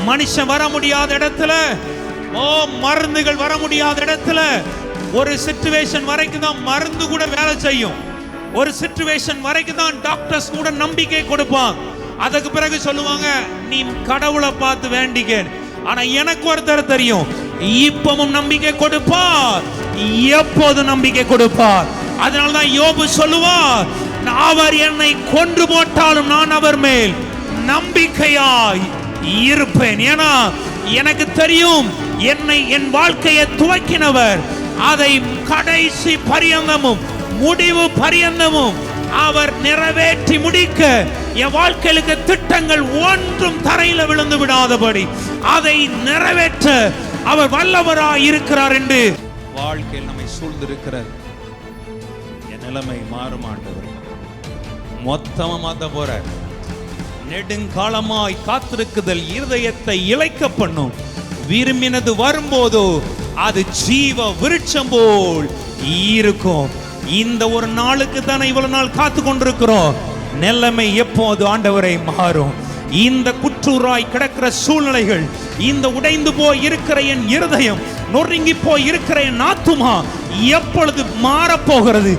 மனுஷன் வர முடியாத இடத்துல, மருந்துகள் வர முடியாத இடத்துல, ஒரு சிச்சுவேஷன் வரைக்கும் தான் மருந்து கூட வேலை செய்யும். ஒரு சிச்சுவேஷன் வரைக்கும் தான் டாக்டர்ஸ் கூட நம்பிக்கை கொடுப்பாங்க. அதுக்கு பிறகு சொல்லுவாங்க, நீ கடவுளை பார்த்து வேண்டிக்க. ஆனா எனக்கு ஒருத்தர் தெரியும், இப்பவும் நம்பிக்கை கொடுப்பார், எப்போது நம்பிக்கை கொடுப்பார். அதனாலதான் யோபு சொல்லுவார், அவர் என்னை கொன்று போட்டாலும் நான் அவர் மேல் நம்பிக்கையாய் இருப்பேன். ஏன்னா எனக்கு தெரியும், என்னை என் வாழ்க்கையை துவக்கினவர் அதை கடைசி பரியந்தமும் முடிவு பரியந்தமும் அவர் நிறைவேற்றி முடிக்க என் வாழ்க்கைக்கு திட்டங்கள் ஒன்றும் தரையில விழுந்து விடாதபடி அதை நிறைவேற்ற அவர் வல்லவராய் இருக்கிறார் என்று வாழ்க்கையில் நம்மை சூழ்ந்திருக்கிறார். என் நிலைமை மாறுமாண்டவர் மொத்தமா மாத்த போற. நெடுங்காலமாய் காத்திருக்குதல் இருதயத்தை இளைக்க பண்ணும். விரும்பினது வரும்போதோ அது ஜீவ விருட்சம் போல் இருக்கும். இந்த ஒரு நாளுக்கு தானே இவ்வளவு நாள் காத்து கொண்டிருக்கிறோம். நிலைமை எப்போது ஆண்டவரை மாறும். இந்த குற்றூராய் கிடக்கிற சூழ்நிலைகள், இந்த உடைந்து போய் இருக்கிற என் இருதயம், நொறுங்கி போய் இருக்கிற என் ஆத்துமா எப்பொழுது மாறப்போகிறது,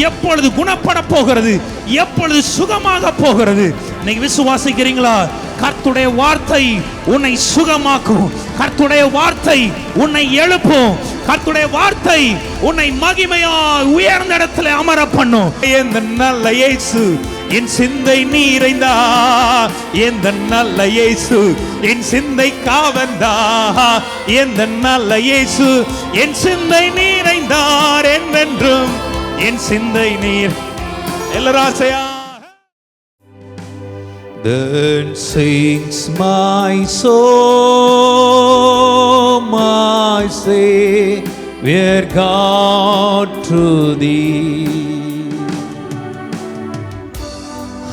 எப்பொழுது குணப்பட போகிறது, எப்பொழுது சுகமாக போகிறது? இன்னைக்கு விசுவாசிக்கிறீங்களா? கர்த்தருடைய வார்த்தை உன்னை சுகமாக்கும். கர்த்தருடைய வார்த்தை உன்னை எழுப்பும். கர்த்தருடைய வார்த்தை உன்னை மகிமையாய் உயர்ந்த இடத்துல அமர பண்ணும். இந்த நல்ல இயேசு என் சிந்தை நீரைந்தா, எந்த நல்ல இயேசு என் சிந்தை காவந்தா, எந்த நல்ல இயேசு என் சிந்தை நீரைந்தார் என்றென்றும் என் சிந்தை நீர். எல்லாராசையா. Then sings my soul, my Savior God to thee.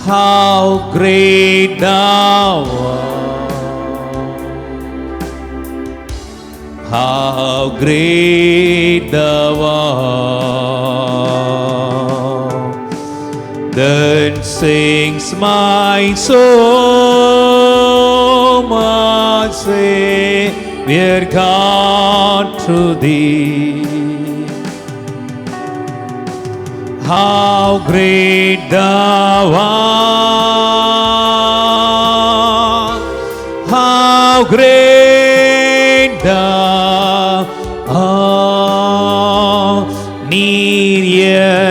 How great thou art, how great thou art. Then sings my soul, my Savior God to thee. How great thou art, how great thou art. நீர்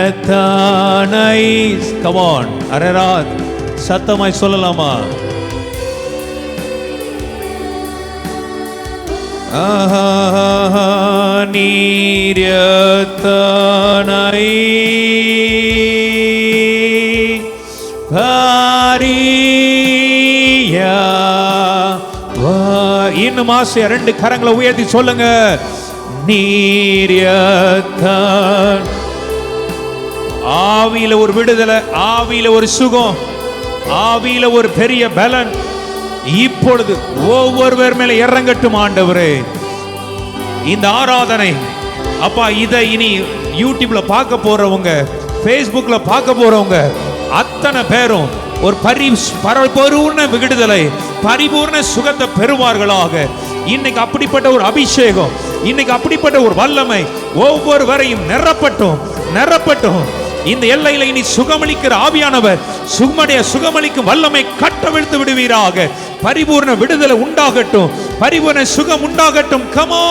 எத்தனை. Come on, Ararat சத்தமாய் சொல்லலாமா? நீர் எத்தனை இன்னும் ஆசையா ரெண்டு கரங்களை உயர்த்தி சொல்லுங்க. நீர் ஆவியில ஒரு விடுதலை, ஆவியில ஒரு சுகம், ஆவியில ஒரு பெரிய பலன் இப்பொழுது ஒவ்வொருவர் மேல இறங்கட்டும் ஆண்டவரே. இந்த ஆராதனை அப்பா, இதை இனி யூடியூப்ல பார்க்க போறவங்க, பேஸ்புக்ல பார்க்க போறவங்க அத்தனை பேரும் ஒரு பரிபூர்ண விடுதலை, பரிபூர்ண சுகத்தை பெறுவார்களாக. இன்னைக்கு அப்படிப்பட்ட ஒரு அபிஷேகம், இன்னைக்கு அப்படிப்பட்ட ஒரு வல்லமை ஒவ்வொருவரையும் நிரப்பட்டும். இந்த எல்லையில இனி சுகமளிக்கிற ஆவியானவர் சுகமளிக்கும் வல்லமை கட்டவிழ்த்து விடுவீராக. பரிபூர்ண விடுதலை உண்டாகட்டும், பரிபூர்ண சுகம் உண்டாகட்டும். கமோ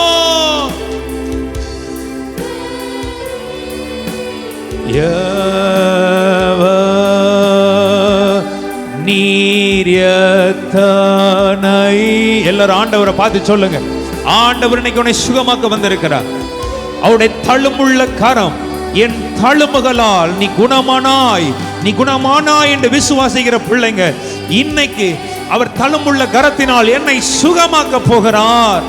நீர் எத்தனை. எல்லாரும் ஆண்டவரை பார்த்து சொல்லுங்க. ஆண்டவர் இன்னைக்கு உன்னை சுகமாக்க வந்திருக்கிறார். அவருடைய தழும்புள்ள கரம் என் தழும்புகளால் நீ குணமானாய் என்று விசுவாசிக்கிற பிள்ளைங்க, இன்னைக்கு அவர் தழும்புள்ள கரத்தினால் என்னை சுகமாக்க போகிறார்.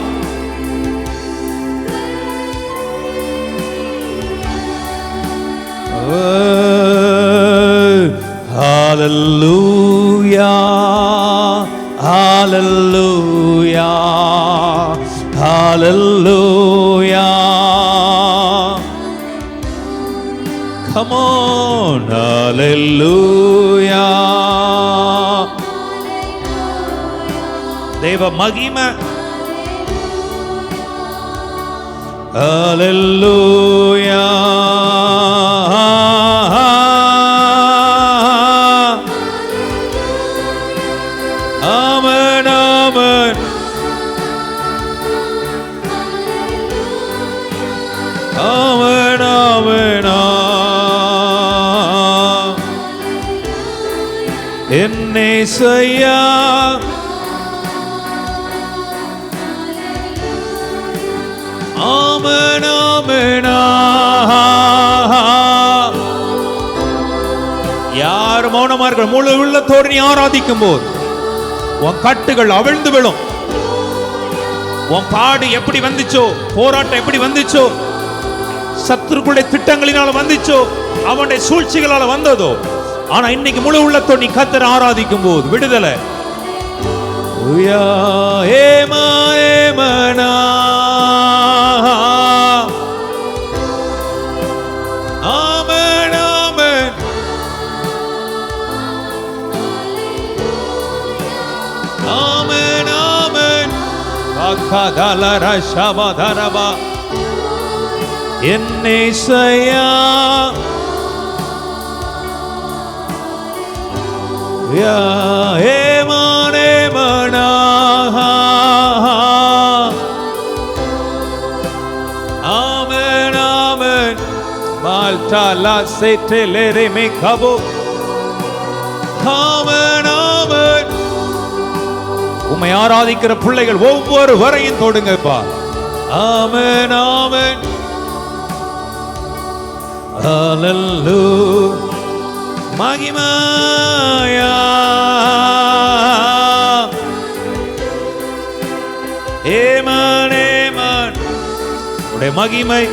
Hallelujah, hallelujah, hallelujah. Come on, hallelujah. தேவ தேவ மகிமை. ஹல்லேலூயா. ஆமென் ஆமென். ஆமென் ஆமென். என்னேசையா ஆமென் ஆமென். யார் மௌனமா இருக்கிற முழு உள்ளத்தோடு நீ ஆராதிக்கும் போது உன் கட்டுகள் அவிழ்ந்து விழும். உன் பாடு எப்படி வந்துச்சோ, போராட்டம் எப்படி வந்துச்சோ, சத்துருக்களுடைய திட்டங்களினால வந்துச்சோ, அவனுடைய சூழ்ச்சிகளால வந்ததோ, ஆனா இன்னைக்கு முழு உள்ளத்தோடு நீ கர்த்தரை ஆராதிக்கும் போது விடுதலை. ஏமா ஏமனா ஆமென் ஆமென். ஆமென் ஆமென். அகதலர ஷபதரபா. என்னேசையா ஏமானே மனா. ஆமென் ஆமென். மால்டாலா சேட்டேலேரே மேகபோ. ஆமென் ஆமென். உம்மை ஆராதிக்கிற பிள்ளைகள் ஒவ்வொரு வரையும் தொடுங்கப்பா. ஆமென் ஆமென். ஹல்லேலூயா. மகிமையா ஏமான் ஏமான். உம்முடைய மகிமை,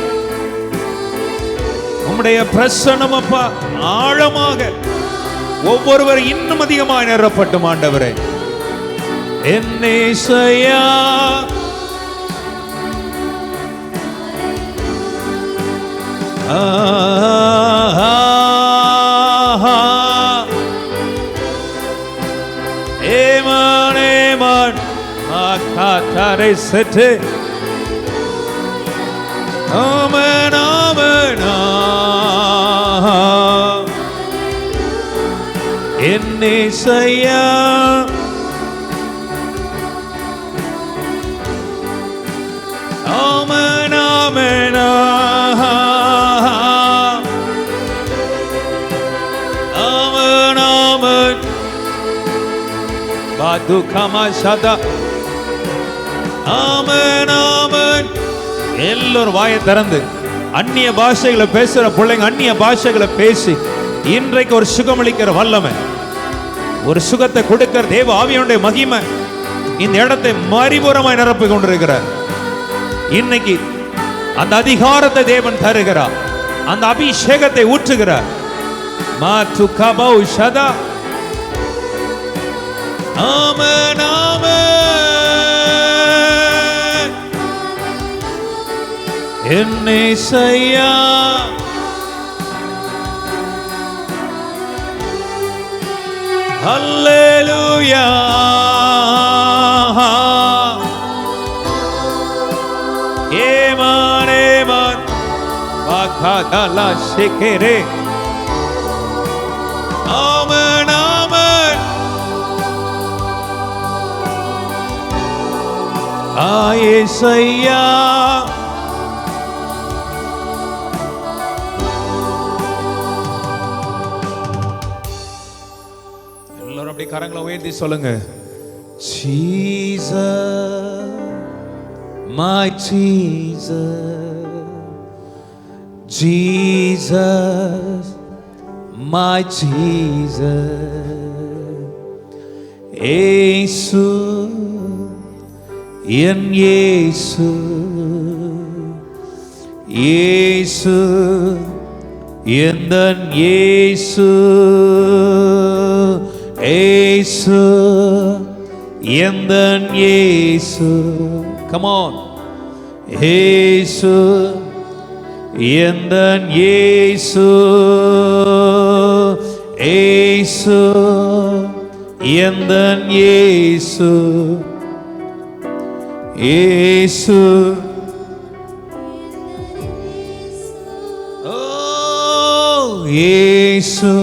உம்முடைய பிரசன்னம் அப்பா ஆழமாக ஒவ்வொருவர் இன்னும் அதிகமாக நிரப்பட்டும் ஆண்டவரே. என்னேசையா ஏமான் ஏமான். ஆகாதரை செட்டு. ஆமென் ஆமென். என்னேசையா ஆமென் ஆமென். ஆமென் ஆமென். பாதுகமா சதா. ஆமென் ஆமென். எல்லோரும் வாயை திறந்து அந்நிய பாஷைகளை பேசுற பிள்ளைங்க அந்நிய பாஷைகளை பேசி இன்றைக்கு ஒரு சுகமளிக்கிற வல்லமை, ஒரு சுகத்தை கொடுக்கிற தேவ ஆவியானுடைய மகிமை இந்த இடத்தை மறுபுறமாய் நிரப்பிக் கொண்டிருக்கிறார். இன்னைக்கு அந்த அதிகாரத்தை தேவன் தருகிறார், அந்த அபிஷேகத்தை ஊற்றுகிறார். மாதுகபௌ சதா. ஆமென் ஆமென். என்னேசையா ஹல்லேலூயா. ஏமான் ஏமான். பாகாதலா ஷெகரே. ஆமென் ஆமென். ஆயேசையா கரங்களை உயர்த்தி சொல்லுங்க. Jesus, my Jesus, Jesus, my Jesus, இயேசு என் இயேசு, இயேசு எந்தன் இயேசு, இயேசு எந்தன் இயேசு. Come on. இயேசு எந்தன் இயேசு, இயேசு எந்தன் இயேசு, இயேசு. ஓ இயேசு,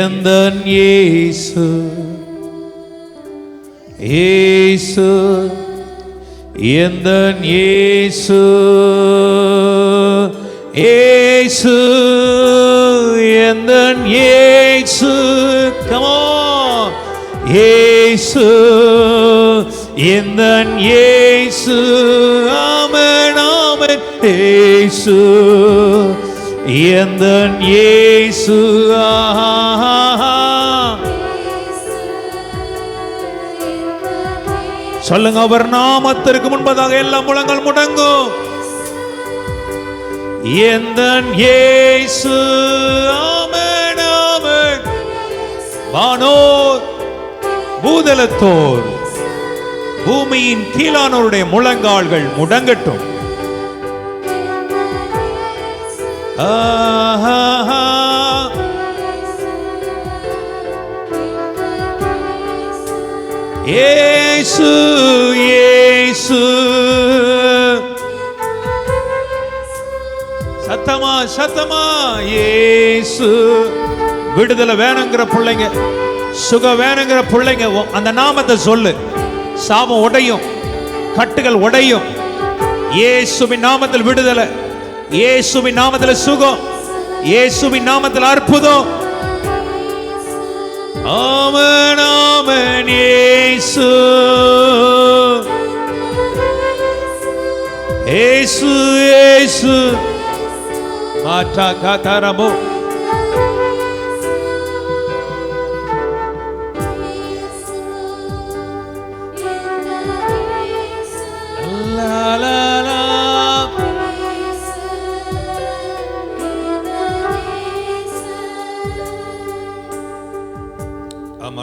எந்தன் இயேசு. இயேசு, எந்தன் இயேசு. இயேசு, எந்தன் இயேசு. Come on. இயேசு, எந்தன் இயேசு. ஆமென், ஆமென். இயேசு, எந்தன் இயேசு. சொல்லுங்க, அவர் நாமத்திற்கு முன்பதாக எல்லா முழங்கள் முடங்கும். எந்தன் இயேசு. ஆமென், ஆமென். வானோர் பூதலத்தோர் பூமியின் கீழானோருடைய முழங்கால்கள் முடங்கட்டும். இயேசு, இயேசு. சத்தமா சத்தமா இயேசு. விடுதலை வேணுங்கிற பிள்ளைங்க, சுகம் வேணுங்கிற பிள்ளைங்க அந்த நாமத்தை சொல்லு. சாபம் உடையும், கட்டுகள் உடையும். இயேசுவின் நாமத்தில் விடுதலை, இயேசுவின் நாமத்தில் சுகம், இயேசுவின் நாமத்தில் அற்புதம். ஆமென், ஆமென். இயேசு, இயேசு, இயேசு. மாட்டா காதாரமோ.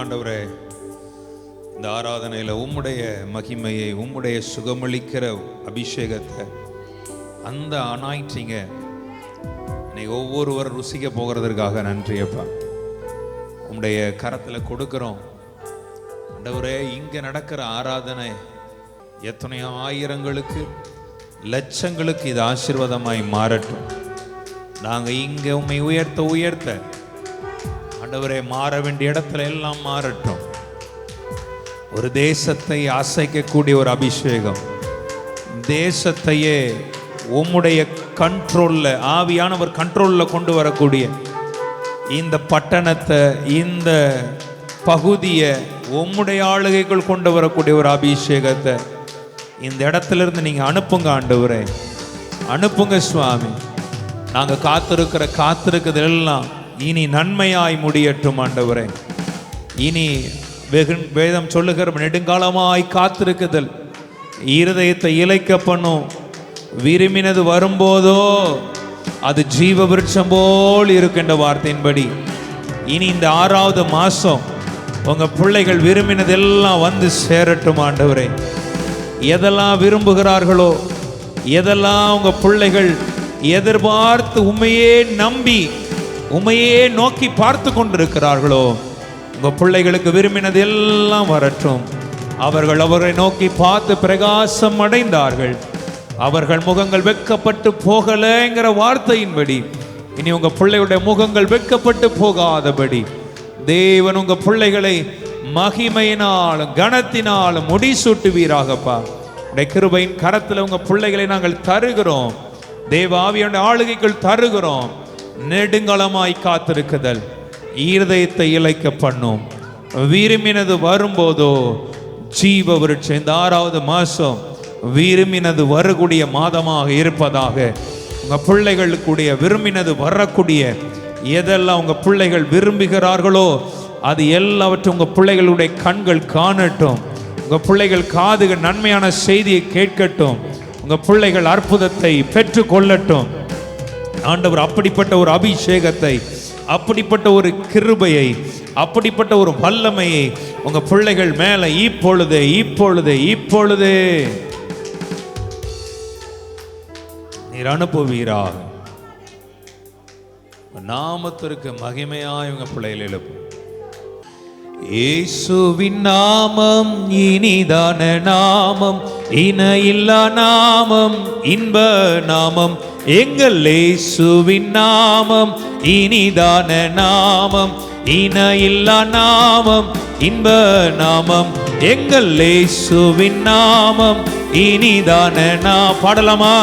ஆண்டவரே, இந்த ஆராதனையில் உம்முடைய மகிமையை, உம்முடைய சுகமளிக்கிற அபிஷேகத்தை, அந்த அனாயிட்டிங்க இன்னைக்கு ஒவ்வொருவர் ருசிக்க போகிறதற்காக நன்றியப்பா. உம்முடைய கரத்தில் கொடுக்கிறோம் ஆண்டவரே. இங்கே நடக்கிற ஆராதனை எத்தனையோ ஆயிரங்களுக்கு, லட்சங்களுக்கு இது ஆசீர்வாதமாய் மாறட்டும். நாங்கள் இங்கே உம்மை உயர்த்த உயர்த்த ஆண்டவரே, மாற வேண்டிய இடத்துல எல்லாம் மாறட்டும். ஒரு தேசத்தை அசைக்கக்கூடிய ஒரு அபிஷேகம், தேசத்தையே உம்முடைய கண்ட்ரோல்ல, ஆவியானவர் கண்ட்ரோல்ல கொண்டு வரக்கூடிய இந்த பட்டணத்தை, இந்த பகுதியை உம்முடைய ஆளுகைக்குள் கொண்டு வரக்கூடிய ஒரு அபிஷேகத்தை இந்த இடத்துல இருந்து நீங்க அனுப்புங்க ஆண்டவரே, அனுப்புங்க சுவாமி. நாங்க காத்திருக்கிறதெல்லாம் இனி நன்மையாய் முடியட்டும் ஆண்டவரே. இனி வேதம் சொல்லுகிற நெடுங்காலமாய் காத்திருக்குதல் இருதயத்தை இளைக்க பண்ணும். விரும்பினது வரும்போதோ அது ஜீவ விருட்சம் போல் இருக்கின்ற வார்த்தையின்படி இனி இந்த 6வது மாசம் உங்க பிள்ளைகள் விரும்பினதெல்லாம் வந்து சேரட்டும் ஆண்டவரே. எதெல்லாம் விரும்புகிறார்களோ, எதெல்லாம் உங்க பிள்ளைகள் எதிர்பார்த்து உண்மையே நம்பி உண்மையே நோக்கி பார்த்து கொண்டிருக்கிறார்களோ, உங்க பிள்ளைகளுக்கு விரும்பினது எல்லாம் வரட்டும். அவர்கள் அவரை நோக்கி பார்த்து பிரகாசம் அடைந்தார்கள். அவர்கள் முகங்கள் வெட்கப்பட்டு போகலைங்கிற வார்த்தையின்படி இனி உங்க பிள்ளைகளுடைய முகங்கள் வெட்கப்பட்டு போகாதபடி தேவன் உங்க பிள்ளைகளை மகிமையினாலும் கனத்தினாலும் முடிசூட்டுவீராகப்பா. உடைய கிருபையின் கரத்தில் உங்க பிள்ளைகளை நாங்கள் தருகிறோம். தேவ ஆவியானுடைய ஆளுகைக்குள் தருகிறோம். நெடுங்காலமாய் காத்திருக்குதல் இருதயத்தை இளைக்க பண்ணும். விரும்பினது வரும்போதோ ஜீவ விருட்சம் இந்த 6வது மாசம் விரும்பினது வரக்கூடிய மாதமாக இருப்பதாக. உங்க பிள்ளைகளுக்குடைய விரும்பினது வரக்கூடிய எதெல்லாம் உங்க பிள்ளைகள் விரும்புகிறார்களோ அது எல்லாவற்றும் உங்க பிள்ளைகளுடைய கண்கள் காணட்டும். உங்க பிள்ளைகள் காதுகள் நன்மையான செய்தியை கேட்கட்டும். உங்க பிள்ளைகள் அற்புதத்தை பெற்று கொள்ளட்டும். ஆண்டவர் அப்படிப்பட்ட ஒரு அபிஷேகத்தை, அப்படிப்பட்ட ஒரு கிருபையை, அப்படிப்பட்ட ஒரு வல்லமையை உங்க பிள்ளைகள் மேல இப்பொழுதே இப்பொழுதே இப்பொழுதே நீர் அனுப்புவீராக. நாமத்திற்கு மகிமையாய் உங்க பிள்ளைகள் எழுப்பும். இயேசுவின் நாமம் இனிதான நாமம், இணையில்லா நாமம், இன்ப நாமம். எங்கள் இயேசுவின் நாமம் இனிதான நாமம், இணையில்லா நாமம், இன்ப நாமம். எங்கள் இயேசுவின் நாமம் இனிதான பாடலாமா?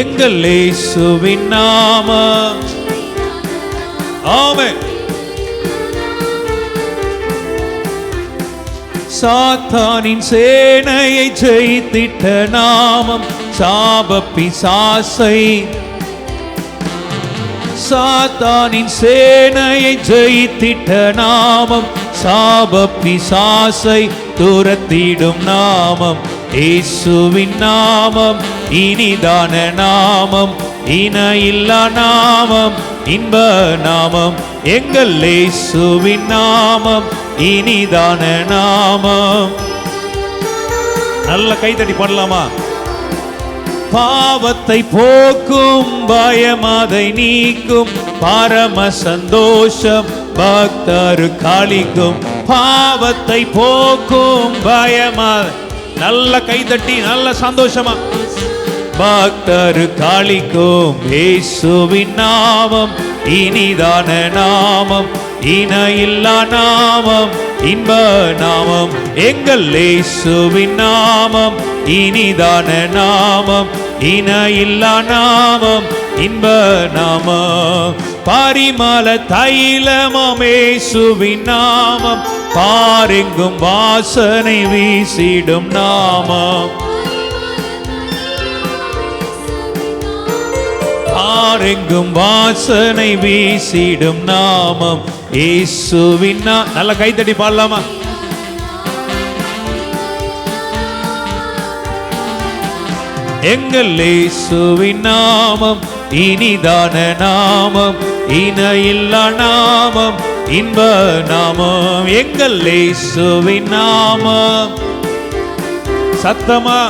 எங்கள் இயேசுவின் நாமம். ஆமென். சாத்தானின் சேனையை ஜெயித்திட்ட நாமம், சாப பிசாசை. சாத்தானின் சேனையை ஜெயித்திட்ட நாமம், சாப பிசாசை துரத்திடும் நாமம். இயேசுவின் நாமம் இனிதான நாமம், இணையில்லா நாமம், இன்ப நாமம். எங்கள் இயேசுவின் நாமம் இனிதான நாமம். நல்ல கைதட்டி பாடலாமா? பாவத்தை போக்கும், பயமதை நீக்கும், பரம சந்தோஷம் பக்தரு காளிக்கும். பாவத்தை போக்கும், பயமதை. நல்ல கைதட்டி நல்ல சந்தோஷமா பக்தரு காளிக்கும். இயேசுவின் நாமம் இனிதான நாமம், இணையில்லா நாமம், இன்ப நாமம். எங்கள் இயேசுவின் நாமம் இனிதான நாமம், இணையில்லா நாமம், இன்ப நாமம். பரிமள தைலமாம் இயேசுவின் நாமம், பாரெங்கும் வாசனை வீசிடும் நாமம். பாரெங்கும் வாசனை வீசிடும் நாமம். இயேசுவின் நல்ல கைத்தட்டி பாடலாமா? எங்கள் இயேசுவின் நாமம் இனிதான நாமம், இணையில்லா நாமம், இன்ப நாமம். எங்கள் இயேசுவின் நாமம். சத்தமா?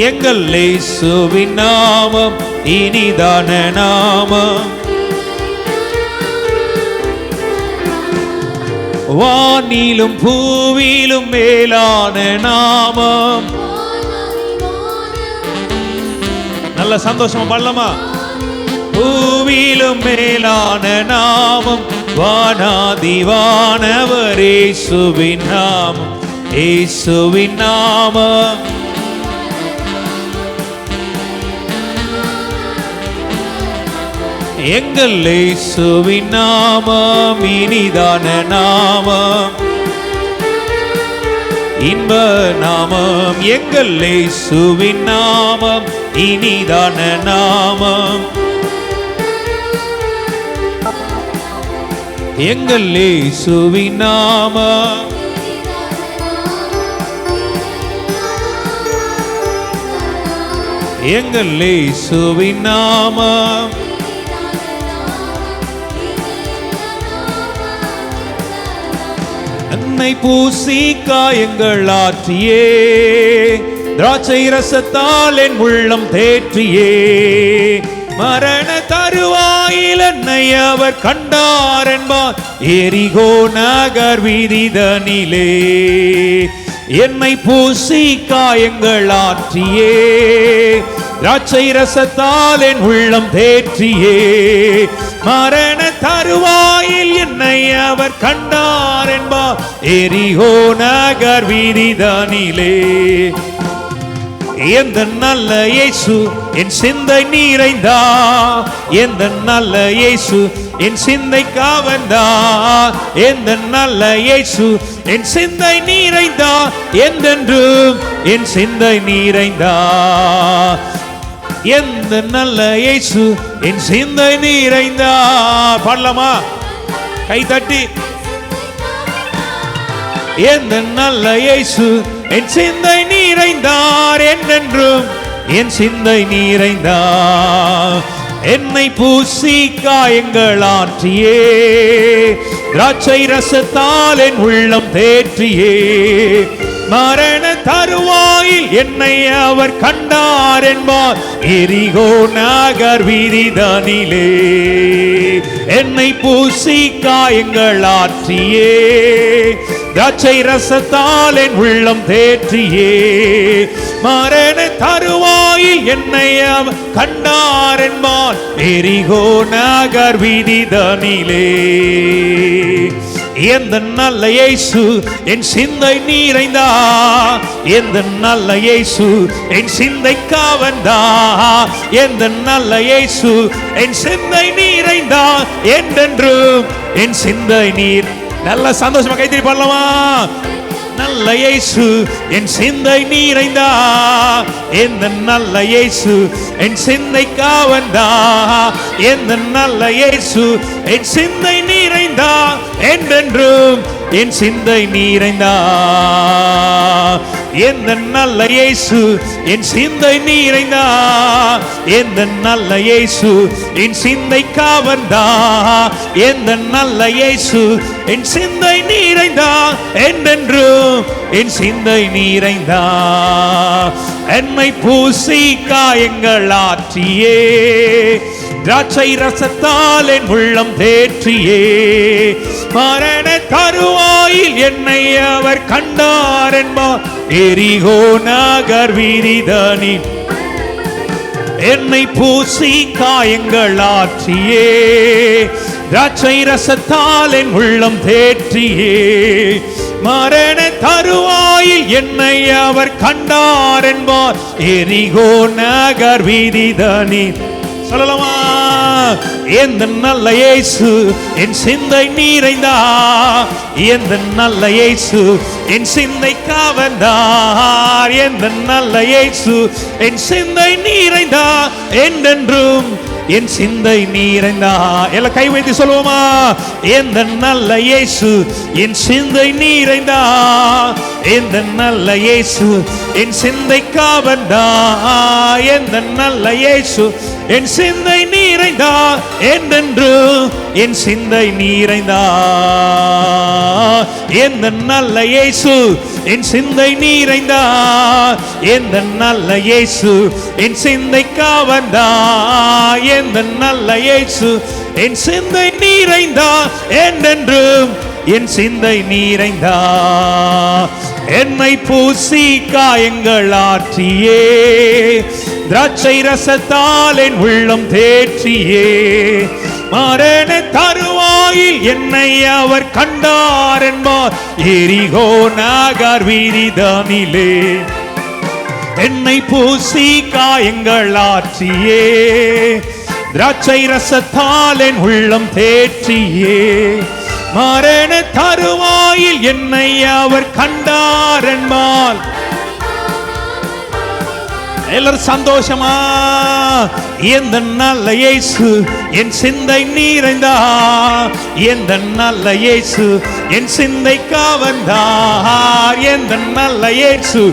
எங்கள் இயேசுவின் நாமம் இனிதான நாமம், வானிலும் பூவிலும் மேலான நாமம். நல்ல சந்தோஷமா பாடலாமா? பூவிலும் மேலான நாமம், வானாதிவானவர் இயேசுவின் நாமம், இயேசுவின் நாமம். எங்கள் இயேசுவின் நாமம் இனிதான நாமம், இன்ப நாமம். எங்கள் இயேசுவின் நாமம் இனிதான நாமம், எங்கள் இயேசுவின் நாமம். எங்கள் இயேசுவின் நாமம். என்னை பூசி காயங்கள் ஆற்றியே, திராட்சை ரசத்தால் என் உள்ளம் தேற்றியே. மரண தருவாயில் என்னை அவர் கண்டார் என்பார் எரிகோ நகர் வீதிதனிலே. என்னை பூசி காயங்கள் ஆற்றியே, திராட்சை ரசத்தால் என் உள்ளம் தேற்றியே. மரண தருவாயில் என்னை அவர் கண்டார் என்பார் எரிகோ நகர் வீதிதனிலே. எந்த நல்ல இயேசு என் சிந்தை நிறைந்தா, எந்த நல்ல இயேசு என் சிந்தை காவந்தா. எந்த நல்ல இயேசு என் சிந்தை நிறைந்தா, என்றென்றும் என் சிந்தை நிறைந்தா. எந்த நல்ல இயேசு என் சிந்தை நிறைந்தா. பாடலாமா? கை தட்டி. எந்த நல்ல இயேசு என் சிந்தை நிறைந்தார், என்றென்றும் என் சிந்தை நிறைந்தார். என்னை பூசி காயங்கள் ஆற்றியே, திராட்சை ரசத்தால் என் உள்ளம் தேற்றியே. மரண தருவாயில் என்னை அவர் கண்டார் என்பார் எரிகோ நகர் வீதிதனிலே. என்னை பூசி காயங்கள் ஆற்றியே, திராட்சை ரசத்தால் என் உள்ளம் தேற்றியே, மரண தருவாயில் என்னை அவர் கண்டார் என்பார் எரிகோ நகர் வீதிதனிலே. எந்த நல்ல இயேசு என் சிந்தை நீரைந்தா, எந்த நல்ல இயேசு என் சிந்தை காவந்தா, எந்த நல்ல இயேசு என் சிந்தை நீரைந்தா, என்றென்றும் என் சிந்தை நீர். நல்ல சந்தோஷமா கைத்தறி பாடலாமா? நல்ல இயேசு என் சிந்தை நீரைந்தா, எந்த நல்ல இயேசு என் சிந்தை காவந்தா, எந்த நல்ல இயேசு என் சிந்தை நீரைந்தா, என்றென்றும் என் சிந்தை நீரைந்தா. எந்த நல்ல இயேசு என் சிந்தை நீரைந்தா, எந்த நல்ல இயேசு என் சிந்தை காவந்தா, எந்த நல்ல இயேசு என் சிந்தை நீரைந்தா, என்றென்றும் என் சிந்தை நீரைந்தா. என்னை பூசி காயங்கள் ஆற்றியே, திராட்சை ரசத்தால் என் உள்ளம் தேற்றியே, மரண தருவாயில் என்னை அவர் கண்டார் என்பார் எரிகோ நகர் வீதிதனில். என்னை பூசி காயங்கள் ஆற்றியே, திராட்சை ரசத்தால் என் உள்ளம் தேற்றியே, மரண தருவாயில் என்னை அவர் கண்டார் என்பார் எரிகோ நகர் வீதிதனில். சொல்லலாமா? எந்த நல்ல இயேசு என் சிந்தை நீரைந்தா, எந்த நல்ல இயேசு என் சிந்தை காவந்தார், எந்த நல்ல இயேசு என் சிந்தை நீரைந்தா, என்றென்றும் என் சிந்தை நீரைந்தா. எல்லாம் கை வைத்து சொல்லுவோமா? எந்த நல்ல இயேசு என் சிந்தை நீரைந்தா, எந்த நல்ல இயேசு என் சிந்தை காவந்தா, எந்த நல்ல இயேசு என் சிந்தை நீரைந்தா, என்றென்றும் என் சிந்தை நீரைந்தா. எந்த நல்ல இயேசு என் சிந்தை நீரைந்தா, எந்த நல்ல இயேசு என் சிந்தை காவந்தா, எந்த நல்ல இயேசு என் சிந்தை நீரைந்தா, என்றென்றும் என் சிந்தை நீரைந்தா. என்னை பூசி காயங்கள் ஆற்றியே, திராட்சை ரசத்தால் என் உள்ளம் தேற்றியே, மரண தருவாயில் என்னை அவர் கண்டார் என்பார் எரிகோ நகர் வீதிதனிலே. என்னை பூசி காயங்கள் ஆற்றியே, திராட்சை ரசத்தால் என் உள்ளம் தேற்றியே, மரண தருவாயில் என்னை அவர் கண்டார் என்பார். எல்லாரும் சந்தோஷமா? எந்த நல்ல இயேசு என் சிந்தை நீரைந்தா, எந்த நல்ல இயேசு என் சிந்தை காவந்தார், எந்த நல்ல இயேசு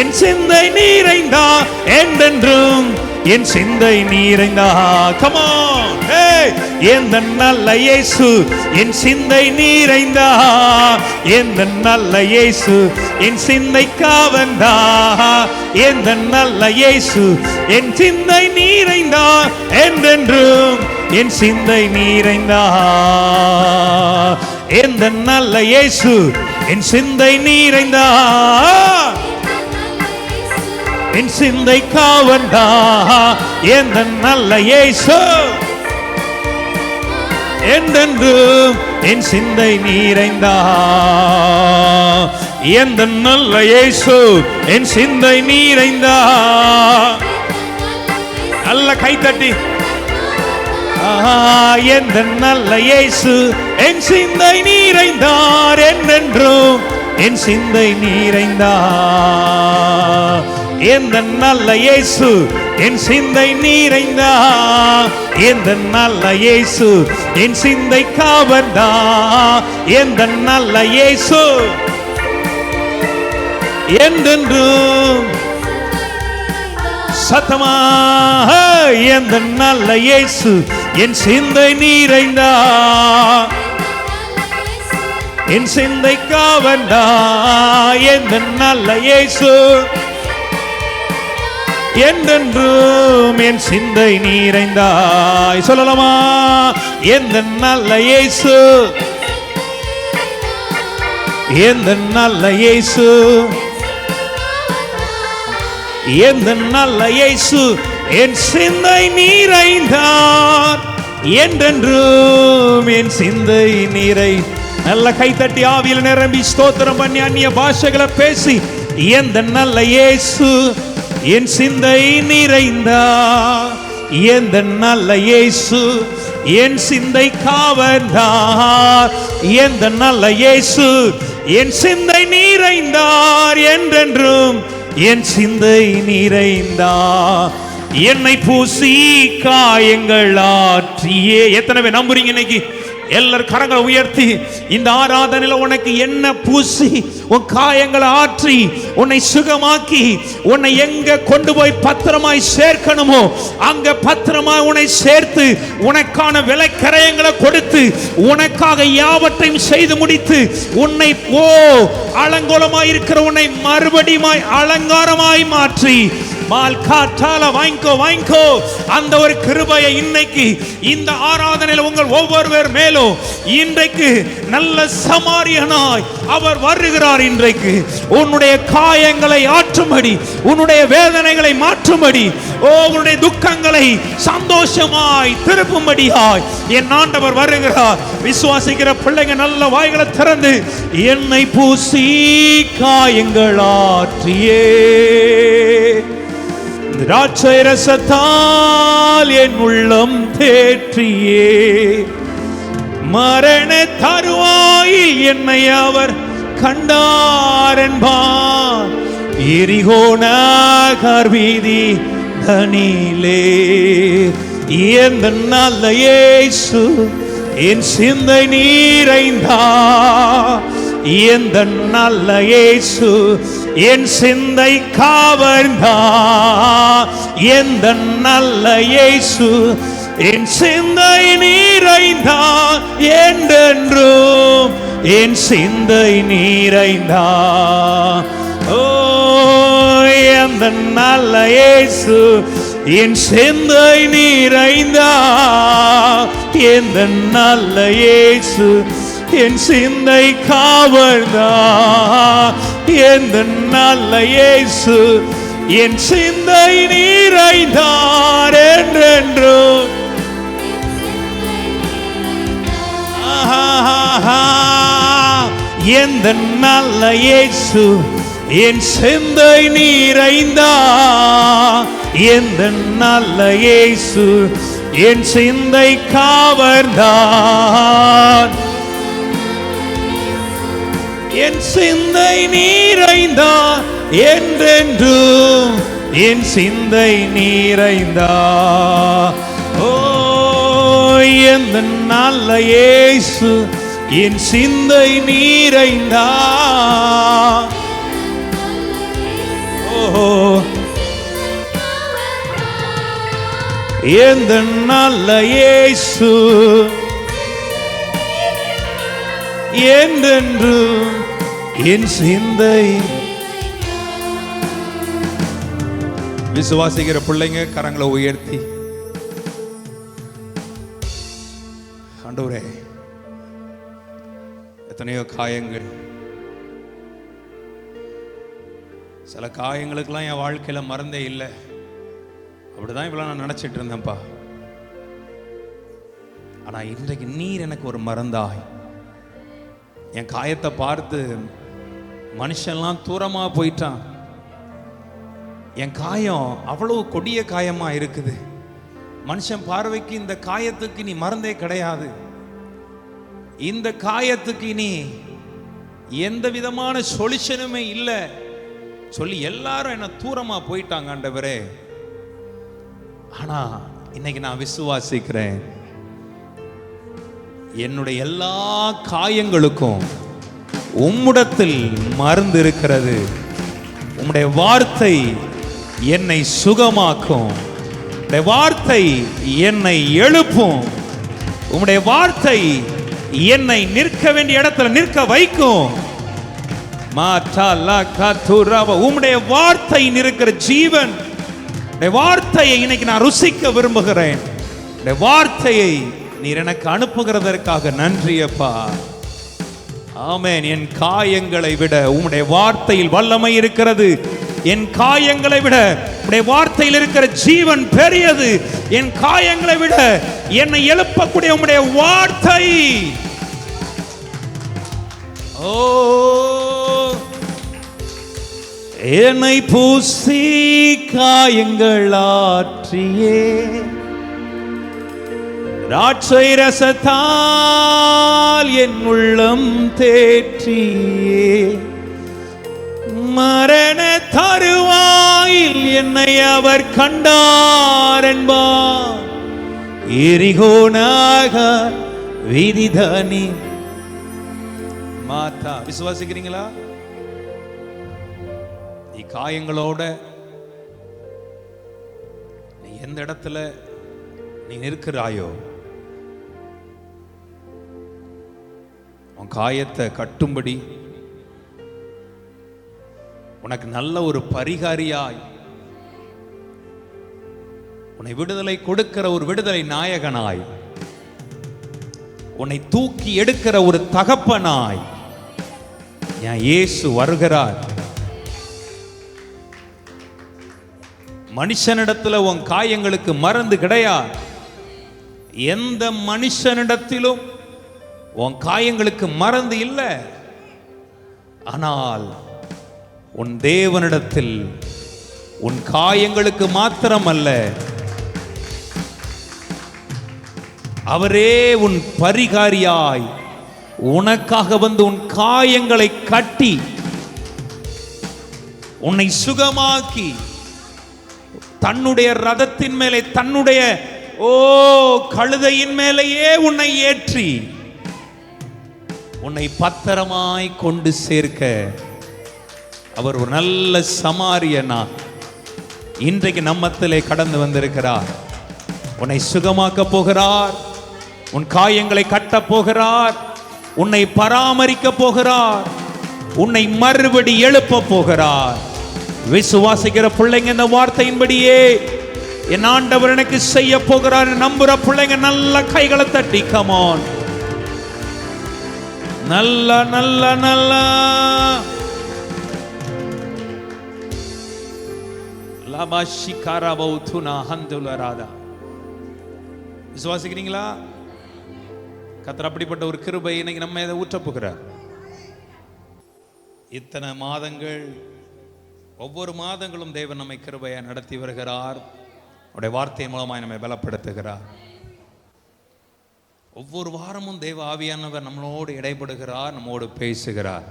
என் சிந்தை நீரைந்தா, என்றென்றும் என் சிந்தை நீரைந்தா. Come on, hey! எந்த நல்ல இயேசு என் சிந்தை நீரைந்தா, எந்த நல்ல இயேசு என் சிந்தை காவந்தா, எந்த நல்ல இயேசு என் சிந்தை நீரைந்தா, என்றென்றும் என் சிந்தை நீரைந்தா. எந்த நல்ல இயேசு என் சிந்தை நீரைந்தா, என் சிந்தை காவந்தா, எந்த நல்ல இயேசு என்றென்றும் என் சிந்தை நீரைந்தா. எந்த நல்ல இயேசு என் சிந்தை நீரைந்தா. நல்ல கைத்தட்டி. எந்த நல்ல இயேசு என் சிந்தை நீரைந்தார், என்றென்றும் என் சிந்தை நீரைந்தா. எந்த நல்ல இயேசு என் சிந்தை நீரைந்தா, எந்த நல்ல இயேசு என் சிந்தை காவந்தா, எந்த நல்ல இயேசு என்றென்றும். சத்தமா? எந்த நல்ல இயேசு என் சிந்தை நீரைந்தா, என் சிந்தைக்கு அவர்தான் எந்த நல்ல இயேசு. என்றென்றும் என் சிந்தை நிறைந்தாய். சொல்லலாமா? எந்த நல்ல இயேசு, எந்த நல்ல இயேசு, எந்த நல்ல இயேசு என் சிந்தை நிறைந்தார். என்றென்றும் என் சிந்தை நிறை. நல்ல கைத்தட்டி ஆவியில் நிரம்பி ஸ்தோத்திரம் பண்ணி அந்நிய பாஷைகளை பேசி, எந்த நல்ல இயேசு என் சிந்தை நிறைந்தார். எந்த நல்ல இயேசு என் சிந்தை காவந்தார். எந்த நல்ல இயேசு என் சிந்தை நிறைந்தார். என்றென்றும் என் சிந்தை நிறைந்தார். என்னை பூசி காயங்கள் ஆற்றியே. எத்தனை பேர் நம்புறீங்க? இன்னைக்கு எல்லாரும் கரங்களை உயர்த்தி, இந்த ஆராதனையில உனக்கு என்ன பூசி உன் காயங்களை ஆற்றி உன்னை சுகமாக்கி உன்னை எங்க கொண்டு போய் பத்திரமாய் சேர்க்கணுமோ அங்க பத்திரமாய் உன்னை சேர்த்து உனக்கான விலைக்கரையங்களை கொடுத்து உனக்காக யாவற்றையும் செய்து முடித்து உன்னை அலங்கோலமாய் இருக்கிற உன்னை மறுபடியும் அலங்காரமாய் மாற்றி காற்றால வாங்கிக்கோ. அந்த ஒரு கிருபையை இன்னைக்கு இந்த ஆராதனையில் உங்கள் ஒவ்வொருவர் மேலும் இன்றைக்கு நல்ல சமாரியனாய் அவர் வருகிறார். இன்றைக்கு உன்னுடைய காயங்களை ஆற்றும்படி, உன்னுடைய வேதனைகளை மாற்றும்படி, உன்னுடைய துக்கங்களை சந்தோஷமாய் திருப்பும்படியாய் என் ஆண்டவர் வருகிறார். விசுவாசிக்கிற பிள்ளைங்க நல்ல வாய்களை திறந்து, என்னை பூசி காயங்கள் ஆற்றியே திராட்சை ரசத்தால் என் உள்ளம் தேற்றியே மரண தருவாயில் என்னை அவர் கண்டார் என்பார். எரிகோ நகர் வீதி தனிலே எந்த நல்ல இயேசு என் சிந்தை நிறைந்தார். எந்த நல்ல இயேசு என் சிந்தை காவந்தார். எந்த நல்ல இயேசு என் சிந்தை நிறைந்தார். என்றென்றும் என் சிந்தை நிறைந்தார். ஓ எந்த நல்ல இயேசு என் சிந்தை நிறைந்தார். எந்த நல்ல இயேசு என் சிந்தை காவந்தார். எந்த நல்ல இயேசு என் சிந்தை நிறைந்தார். என்றென்றும் எந்த நல்ல இயேசு என் சிந்தை நிறைந்தார். எந்த நல்ல இயேசு என் சிந்தை காவந்தார். என் சிந்தை நிறைந்தார். என்றென்றும் என் சிந்தை நிறைந்தார். ஓ எந்த நல்ல இயேசு என் சிந்தை நிறைந்தார். ஓ எந்த நல்ல இயேசு என்றென்றும் என் சிந்தை. விசுவாசிக்கிற பிள்ளைங்க கரங்களை உயர்த்தி, ஆண்டவரே எத்தனையோ காயங்கள், சில காயங்களுக்கெல்லாம் என் வாழ்க்கையில மறந்தே இல்லை. அப்படிதான் இவ்வளவு நான் நினைச்சிட்டு இருந்தேன்ப்பா. ஆனா இன்றைக்கு நீர் எனக்கு ஒரு மறந்தாய். என் காயத்தை பார்த்து மனுஷன்லாம் தூரமா போயிட்டான். என் காயம் அவ்வளவு கொடிய காயமா இருக்குது. மனுஷன் பார்வைக்கு இந்த காயத்துக்கு நீ மறந்தே கிடையாது. இந்த காயத்துக்கு நீ எந்த விதமான சொல்யூஷனுமே இல்லை சொல்லி எல்லாரும் என்ன தூரமா போயிட்டாங்க ஆண்டவரே. ஆனா இன்னைக்கு நான் விசுவாசிக்கிறேன், என்னுடைய எல்லா காயங்களுக்கும் உம்முடத்தில் மருந்து இருக்கிறது. உம்முடைய வார்த்தை என்னை சுகமாக்கும். உம்முடைய வார்த்தை என்னை எழுப்பும். உம்முடைய வார்த்தை என்னை நிற்க வேண்டிய இடத்துல நிற்க வைக்கும். உம்முடைய வார்த்தை இருக்கிற ஜீவன். வார்த்தையை இன்னைக்கு நான் ருசிக்க விரும்புகிறேன். வார்த்தையை நீர் எனக்கு அனுப்புகிறதற்காக நன்றி அப்பா. ஆமென். என் காயங்களை விட உம்முடைய வார்த்தையில் வல்லமை இருக்கிறது. என் காயங்களை விட உம்முடைய வார்த்தையில் இருக்கிற ஜீவன் பெரியது. என் காயங்களை விட என்னை எழுப்பக்கூடிய உம்முடைய வார்த்தை. ஓ, என்னை பூசி காயங்கள் ஆற்றியே திராட்சை ரசத்தால் என் உள்ளம் தேற்றியே மரண தருவாயில் என்னை அவர் கண்டார் என்பார். எரிகோனாக விதிதானி மாதா. விசுவாசிக்கிறீங்களா? நீ காயங்களோட நீ எந்த இடத்துல நீ நிற்கிறாயோ உன் காயத்தை கட்டும்படி உனக்கு நல்ல ஒரு பரிகாரியாய் உன்னை விடுதலை கொடுக்கிற ஒரு விடுதலை நாயகனாய் உன்னை தூக்கி எடுக்கிற ஒரு தகப்பனாய் என் இயேசு வருகிறார். மனுஷனிடத்துல உன் காயங்களுக்கு மருந்து கிடையாது. எந்த மனுஷனிடத்திலும் உன் காயங்களுக்கு மருந்து இல்லை. ஆனால் உன் தேவனிடத்தில் உன் காயங்களுக்கு மாத்திரமல்ல, அவரே உன் பரிகாரியாய் உனக்காக வந்து உன் காயங்களை கட்டி உன்னை சுகமாக்கி தன்னுடைய ரதத்தின் மேலே தன்னுடைய கழுதையின் மேலேயே உன்னை ஏற்றி உன்னை பத்திரமாய் கொண்டு சேர்க்க அவர் ஒரு நல்ல சமாரியனா இன்றைக்கு நம்மத்திலே கடந்து வந்திருக்கிறார். உன்னை சுகமாக்க போகிறார். உன் காயங்களை கட்ட போகிறார். உன்னை பராமரிக்க போகிறார். உன்னை மறுபடி எழுப்ப போகிறார். விசுவாசிக்கிற பிள்ளைங்க இந்த வார்த்தையின்படியே என் ஆண்டவர் எனக்கு செய்ய போகிறார் நம்புற பிள்ளைங்க நல்ல கைகளை தட்டி கமான். நல்ல நல்ல நல்ல விசுவாசிக்கிறீங்களா? கர்த்தர் அப்படிப்பட்ட ஒரு கிருபை இன்னைக்கு நம்ம இதை ஊற்ற போகிறார். இத்தனை மாதங்கள் ஒவ்வொரு மாதங்களும் தேவன் நம்மை கிருபையை நடத்தி வருகிறார். அவருடைய வார்த்தை மூலமாய் நம்மை பலப்படுத்துகிறார். ஒவ்வொரு வாரமும் தேவ ஆவியானவர் நம்மளோடு இடைப்படுகிறார், நம்மோடு பேசுகிறார்.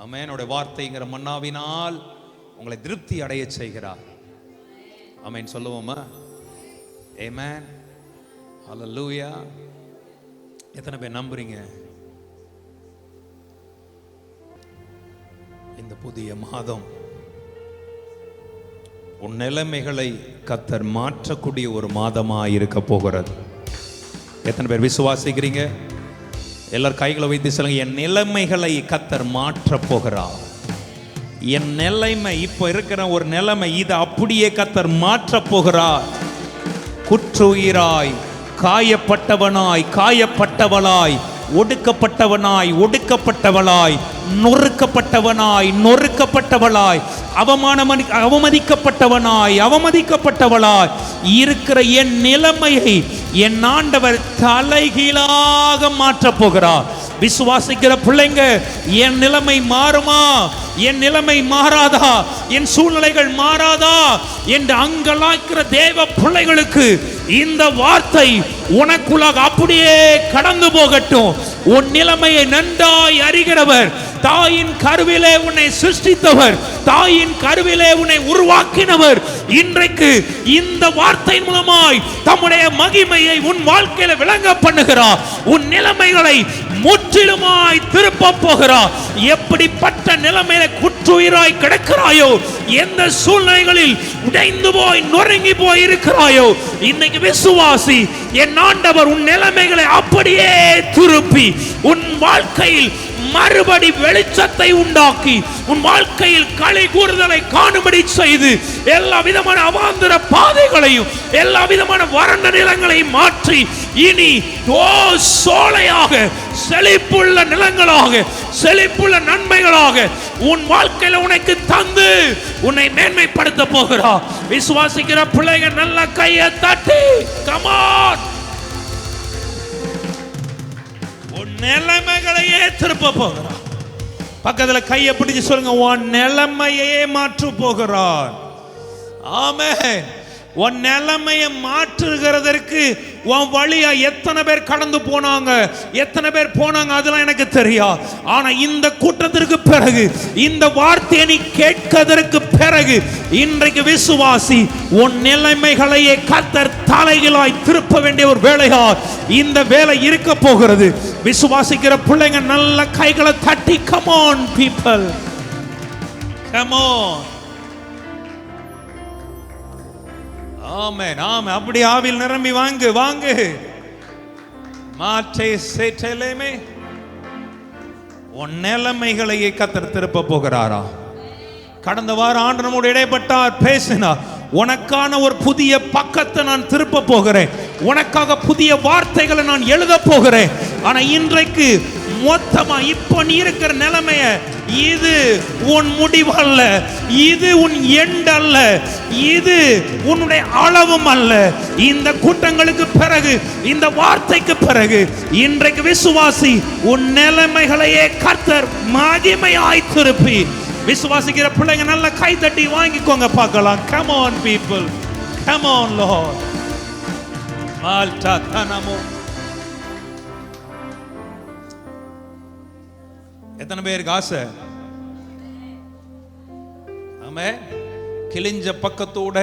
ஆமென். அவருடைய வார்த்தைங்கிற மன்னாவினால் உங்களை திருப்தி அடைய செய்கிறார். ஆமென். சொல்லுவோமா? ஆமென். ஹல்லேலூயா. எத்தனை பேர் நம்புறீங்க? இந்த புதிய மாதம் உன் நிலைமைகளை கர்த்தர் மாற்றக்கூடிய ஒரு மாதமாக இருக்க போகிறது. எத்தனை பேர் விசுவாசிக்கிறீங்க? எல்லாரும் கைகளை வைத்து சொல்லுங்க, என் நிலைமைகளை கர்த்தர் மாற்ற போகிறார். என் நிலைமை இப்போ இருக்கிற ஒரு நிலைமை இதை அப்படியே கர்த்தர் மாற்ற போகிறார். குற்றுயிராய், காயப்பட்டவனாய், காயப்பட்டவளாய், ஒடுக்கப்பட்டவனாய், ஒடுக்கப்பட்டவளாய், நொறுக்கப்பட்டவனாய், நொறுக்கப்பட்டவளாய், அவமதிக்கப்பட்டவனாய், அவமதிக்கப்பட்டவளாய் இருக்கிற என் நிலைமையை என் ஆண்டவர் தலைகீழாக மாற்றப் போகிறார். விசுவாசிக்கிற பிள்ளைங்க, என் நிலைமை மாறுமா? என் நிலைமை மாறாதா? என் சூழ்நிலைகள் மாறாதா என்று அங்கலாய்க்கிற தேவ பிள்ளைகளுக்கு இந்த வார்த்தை உனக்குள்ளாக அப்படியே கடந்து போகட்டும். உன் நிலைமையை நன்றாய் அறிகிறவர், தாயின் கருவிலே உன்னை சிருஷ்டித்தவர், தாயின் கருவிலே உன்னை உருவாக்கினவர் இன்றைக்கு இந்த வார்த்தையின் மூலமாய் தம்முடைய மகிமையை உன் வாழ்க்கையில விளங்க பண்ணுகிறார். உன் நிலைமைகளை முற்றிலுமாய் திருப்ப போகிறார். எப்படிப்பட்ட நிலைமையில குற்றுயிராய் கிடக்கிறாயோ, எந்த சூழ்நிலைகளில் உடைந்து போய் நொறுங்கி போய் இருக்கிறாயோ, இன்னைக்கு விசுவாசி, என் ஆண்டவர் உன் நிலைமைகளை அப்படியே திருப்பி உன் வாழ்க்கையில் மறுபடி வெளிச்சத்தை உண்டாக்கி உன் வாழ்க்கையில் களி கூறுதலை காணும்படி செய்து எல்லா விதமான அவாந்தர பாதைகளையும் எல்லா விதமான வறண்ட நிலங்களையும் மாற்றி இனி சோலையாக செழிப்புள்ள நிலங்களாக செழிப்புள்ள நன்மைகளாக உன் வாழ்க்கையில உனக்கு தந்து உன்னை மேன்மைப்படுத்த போகிறார். விசுவாசிக்கிற பிள்ளைகள் நல்ல கையை தட்டி come on, உன் நிலைமைகளையே திருப்ப போகிறார். பக்கத்துல கையை பிடிச்சு சொல்லுங்க, உன் நிலைமையே மாற்ற போகிறார். ஆமென். உன் நிலைமையை மாற்றுகிறதற்கு உன் வழியா எத்தனை பேர் கடந்து போனாங்க, எத்தனை பேர் போனாங்க, அதெல்லாம் எனக்கு தெரியும். ஆனா இந்த கூட்டத்திற்கு பிறகு, இந்த வார்த்தையை நீ கேட்கதற்கு பிறகு, இன்றைக்கு விசுவாசி, உன் நிலைமைகளையே கர்த்தர் தலைகளாய் திருப்ப வேண்டிய ஒரு வேலையா இந்த வேலை இருக்க போகிறது. விசுவாசிக்கிற பிள்ளைங்க நல்ல கைகளை தட்டி come on people, come on. ஆமென், ஆமென். அப்படி ஆவியில் நிரம்பி வாங்கு வாங்கு. மாற்றே சேட்டலேமே, உன் நிலைமைகளையே கர்த்தர் திருப்ப போகிறாரா? கடந்த வாரம் ஆண்டு நம்மோடு இடைப்பட்டார், பேசினார். உனக்கான ஒரு புதிய பக்கத்தை நான் திருப்ப போகிறேன், உனக்காக புதிய வார்த்தைகளை நான் எழுத போகிறேன். ஆனா இன்றைக்கு மொத்தமா இப்போ நீ இருக்கிற நிலைமைய, இது உன் முடிவு அல்ல, இது உன் எண்ட் அல்ல, இது உன்னுடைய அளவும் அல்ல. இந்த கூட்டங்களுக்கு பிறகு, இந்த வார்த்தைக்கு பிறகு, இன்றைக்கு விசுவாசி, உன் நிலைமைகளையே கர்த்தர் மகிமையாய் திருப்பி. விசுவாசிக்கிற பிள்ளைங்க நல்ல கை தட்டி வாங்கிக்கோங்க பார்க்கலாம். come on people, come on Lord. மால்டா தனமோ. எத்தனை பேருக்கு ஆசை? ஆமென். கிழிஞ்ச பக்கத்தோட,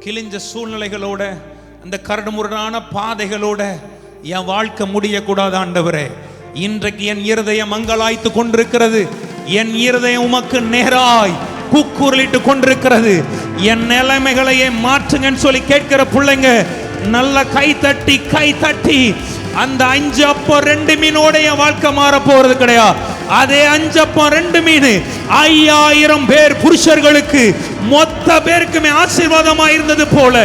கிழிஞ்ச சூழ்நிலைகளோட, அந்த கரடுமுரடான பாதைகளோட என் வாழ்க்கை முடியக்கூடாது ஆண்டவரே. இன்றைக்கு என் இருதயம் மங்கலாய்த்து கொண்டிருக்கிறது, என் இருதயம் உமக்கு நேராய் கூக்குரலிட்டு கொண்டிருக்கிறது. என் நிலைமைகளையே மாற்றுங்கன்னு சொல்லி கேட்கிற பிள்ளைங்க நல்ல கை தட்டி அந்த 5 அப்பம் 2 மீனோட என் வாழ்க்கை மாற போறது கிடையாது. அதே 5 அப்பம் 2 மீன் 5000 பேர் புருஷர்களுக்கு மொத்த பேருக்குமே ஆசீர்வாதமாக இருந்தது போல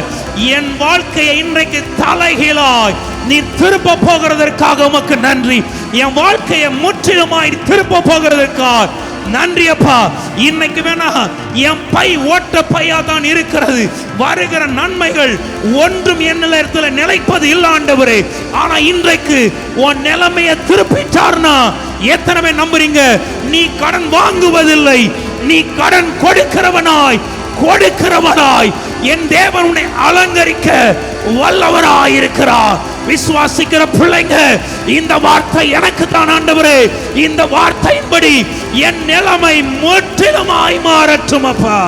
என் வாழ்க்கையை இன்றைக்கு தலைகீழாய் நீ திருப்ப போகிறதற்காக உமக்கு நன்றி. என் வாழ்க்கையை முற்றிலுமாய் திருப்ப போகிறதற்காக நன்றி அப்பா. இன்னைக்கு வேணா என் பை ஓட்ட பையா தான் இருக்கிறது, வருகிற நன்மைகள் ஒன்றும் என்னிடத்துல நிலைப்பது இல்ல ஆண்டவரே. ஆனா இன்றைக்கு உன் நிலைமையை திருப்பிட்டார்னா எத்தனை பேர் நம்புறீங்க? நீ கடன் வாங்குவதில்லை, நீ கடன் கொடுக்கிறவனாய் என் தேவன் உன்னை அலங்கரிக்க வல்லவராய் இருக்கிறார். விசுவாசிக்கிற பிள்ளைங்க, இந்த வார்த்தை எனக்கு தான் ஆண்டவரே, இந்த வார்த்தையின்படி என் நிலைமை முற்றிலுமாய் மாறட்டும் அப்பா.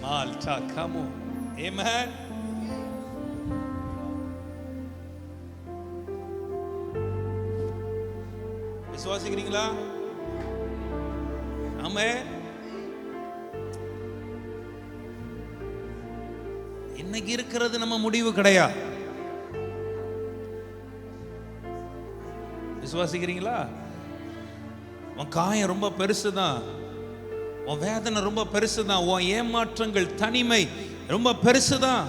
மால்டா கமோ. ஆமென். விசுவாசிக்கிறீங்களா? ஆமென். இன்னைக்கு இருக்கிறது நம்ம முடிவு கிடையாது. விசுவாசிக்கிறீங்களா? உன் காயம் ரொம்ப பெருசுதான், உன் வேதனை ரொம்ப பெருசுதான், உன் ஏமாற்றங்கள் தனிமை ரொம்ப பெருசுதான்.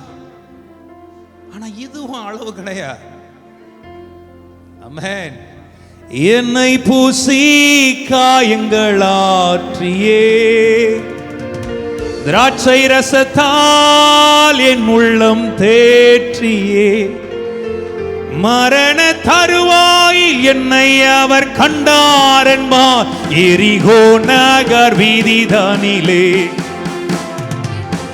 ஆனா இதுவும் அளவு கிடையாது. ஆமென். என்னை பூசி காயங்களாற்றியே, திராட்சை ரசத்தால் என் உள்ளம் தேற்றியே, மரண தருவாயில் என்னை அவர் கண்டார் என்பார் எரிகோ நகர் வீதிதானிலே.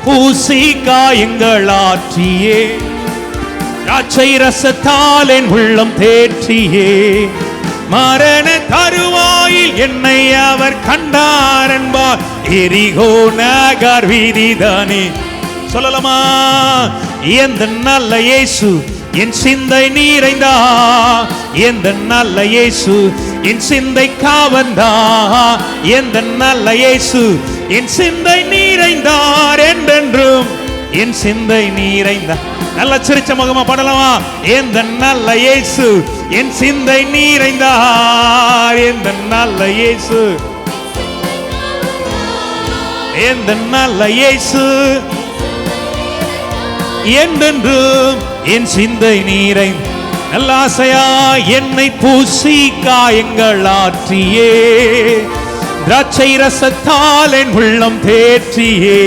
பூசி காயங்களாற்றியே, திராட்சை ரசத்தால் என் உள்ளம் தேற்றியே, மரண தருவாயில் என்னை அவர் கண்டார் என்பார். எரிகோ நகர் வீதிதானே சொல்லலாமா? எந்த நல்ல இயேசு என் சிந்தை நீரைந்தா, எந்த நல்ல இயேசு என் சிந்தை காவந்தா, எந்த நல்ல இயேசு என் சிந்தை நீரைந்தார் என்றென்றும் என் சிந்தை நீரைந்தார். நல்ல சிரிச்ச முகமா பாடலாமா? எந்த நல்ல இயேசு என் சிந்தை நீரைந்தார், எந்த நல்ல இயேசு, எந்த நல்ல இயேசு என்றென்றும் என் சிந்தை நீரை. நல்ல ஆசையா என்னை பூசி காயங்கள் ஆற்றியே, திராட்சை ரசத்தால் என் உள்ளம் தேற்றியே,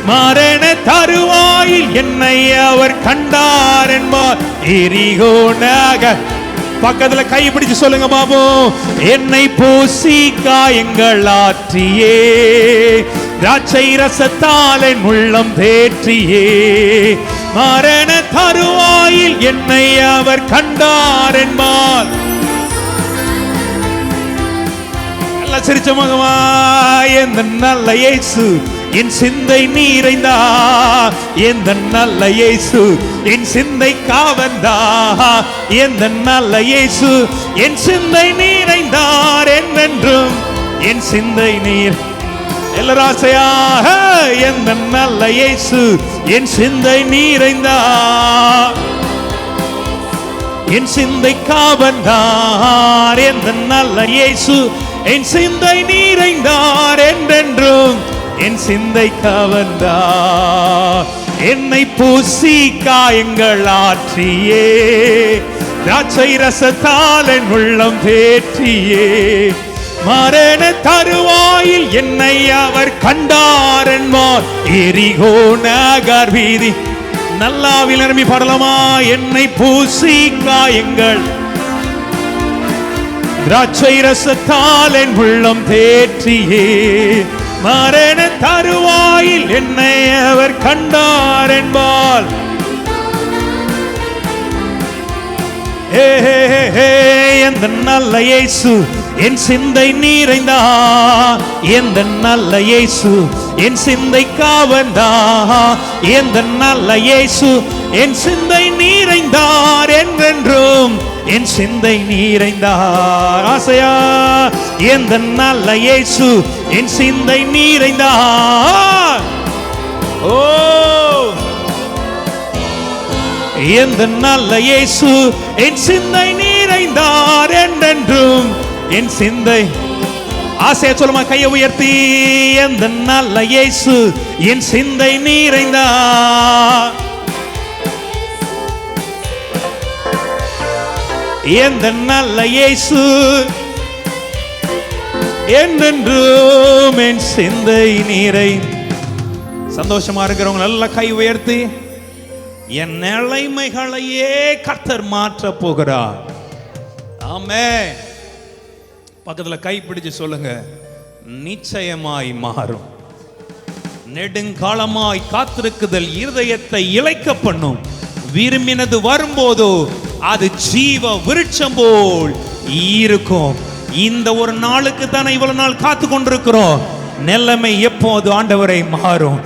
மரண தருவாயில் என்னை அவர் கண்டார் என்பார். எரிகோ நகர். பக்கத்துல கை பிடிச்சு சொல்லுங்க பாபு. என்னை பூசி காயங்கள் ஆற்றியே, திராட்சை ரசத்தால் என் உள்ளம் தேற்றியே, மரண தருவாயில் என்னை அவர் கண்டார் என்பார். நல்ல சிரிச்ச முகமா எந்த நல்ல இயேசு என் சிந்தை நீரைந்தா, எந்த நல்ல இயேசு என் சிந்தை காவந்தா, எந்த நல்ல இயேசு என் சிந்தை நீரைந்தார் என்றென்றும் என் சிந்தை நீர். எல்லாராசையாக எந்த நல்ல இயேசு என் சிந்தை நீரைந்தார், என் சிந்தை காவந்தார், எந்த நல்ல இயேசு என் சிந்தை நீரைந்தார் என்றென்றும் என் சிந்தை கவர்ந்தார். என்னை பூசி காயங்கள் ஆற்றியே, திராட்சை ரசத்தால் என் உள்ளம் தேற்றியே, மரண தருவாயில் என்னை அவர் கண்டார் என்பார். எரிகோ நகர் வீதி. நல்லாவில் நிரம்பி பாடலாமா? என்னை பூசி காயங்கள், திராட்சை ரசத்தால் என் உள்ளம் தேற்றியே, மரண தருவாயில் என்னை அவர் கண்டார் என்பார். எந்த நல்ல இயேசு என் சிந்தை நீரைந்தா, எந்த நல்ல இயேசு என் சிந்தை காவந்தா, எந்த நல்ல இயேசு என் சிந்தை நீரைந்தார் என்றென்றும் என் சிந்தை நீரைந்தார். ஆசையா எந்த நல்ல இயேசு என் சிந்தை நீரைந்தார். ஓ எந்த நல்ல இயேசு என் சிந்தை நீரைந்தார் என்றென்றும் என் சிந்தை. ஆசையா சொல்லுமா கையை உயர்த்தி? எந்த நல்ல இயேசு என் சிந்தை நீரைந்தார், எந்த நல்ல இயேசு என்றென்றும் என் சிந்தை நீரை. சந்தோஷமா இருக்கிறவங்க நல்ல கை உயர்த்தி, என் நிலைமைகளையே கர்த்தர் மாற்ற போகிறார். ஆமென். பக்கத்துல கை பிடிச்சு சொல்லுங்க, நிச்சயமாய் மாறும். நெடுங்காலமாய் காத்திருக்குதல் இருதயத்தை இளைக்க பண்ணும். விரும்பினது வரும்போதோ அது ஜீவ விருட்சம் போல் இருக்கும். இந்த ஒரு நாளுக்கு தானே இவ்வளவு நாள் காத்து கொண்டிருக்கிறோம். நிலைமை எப்போது ஆண்டவரை மாறும்?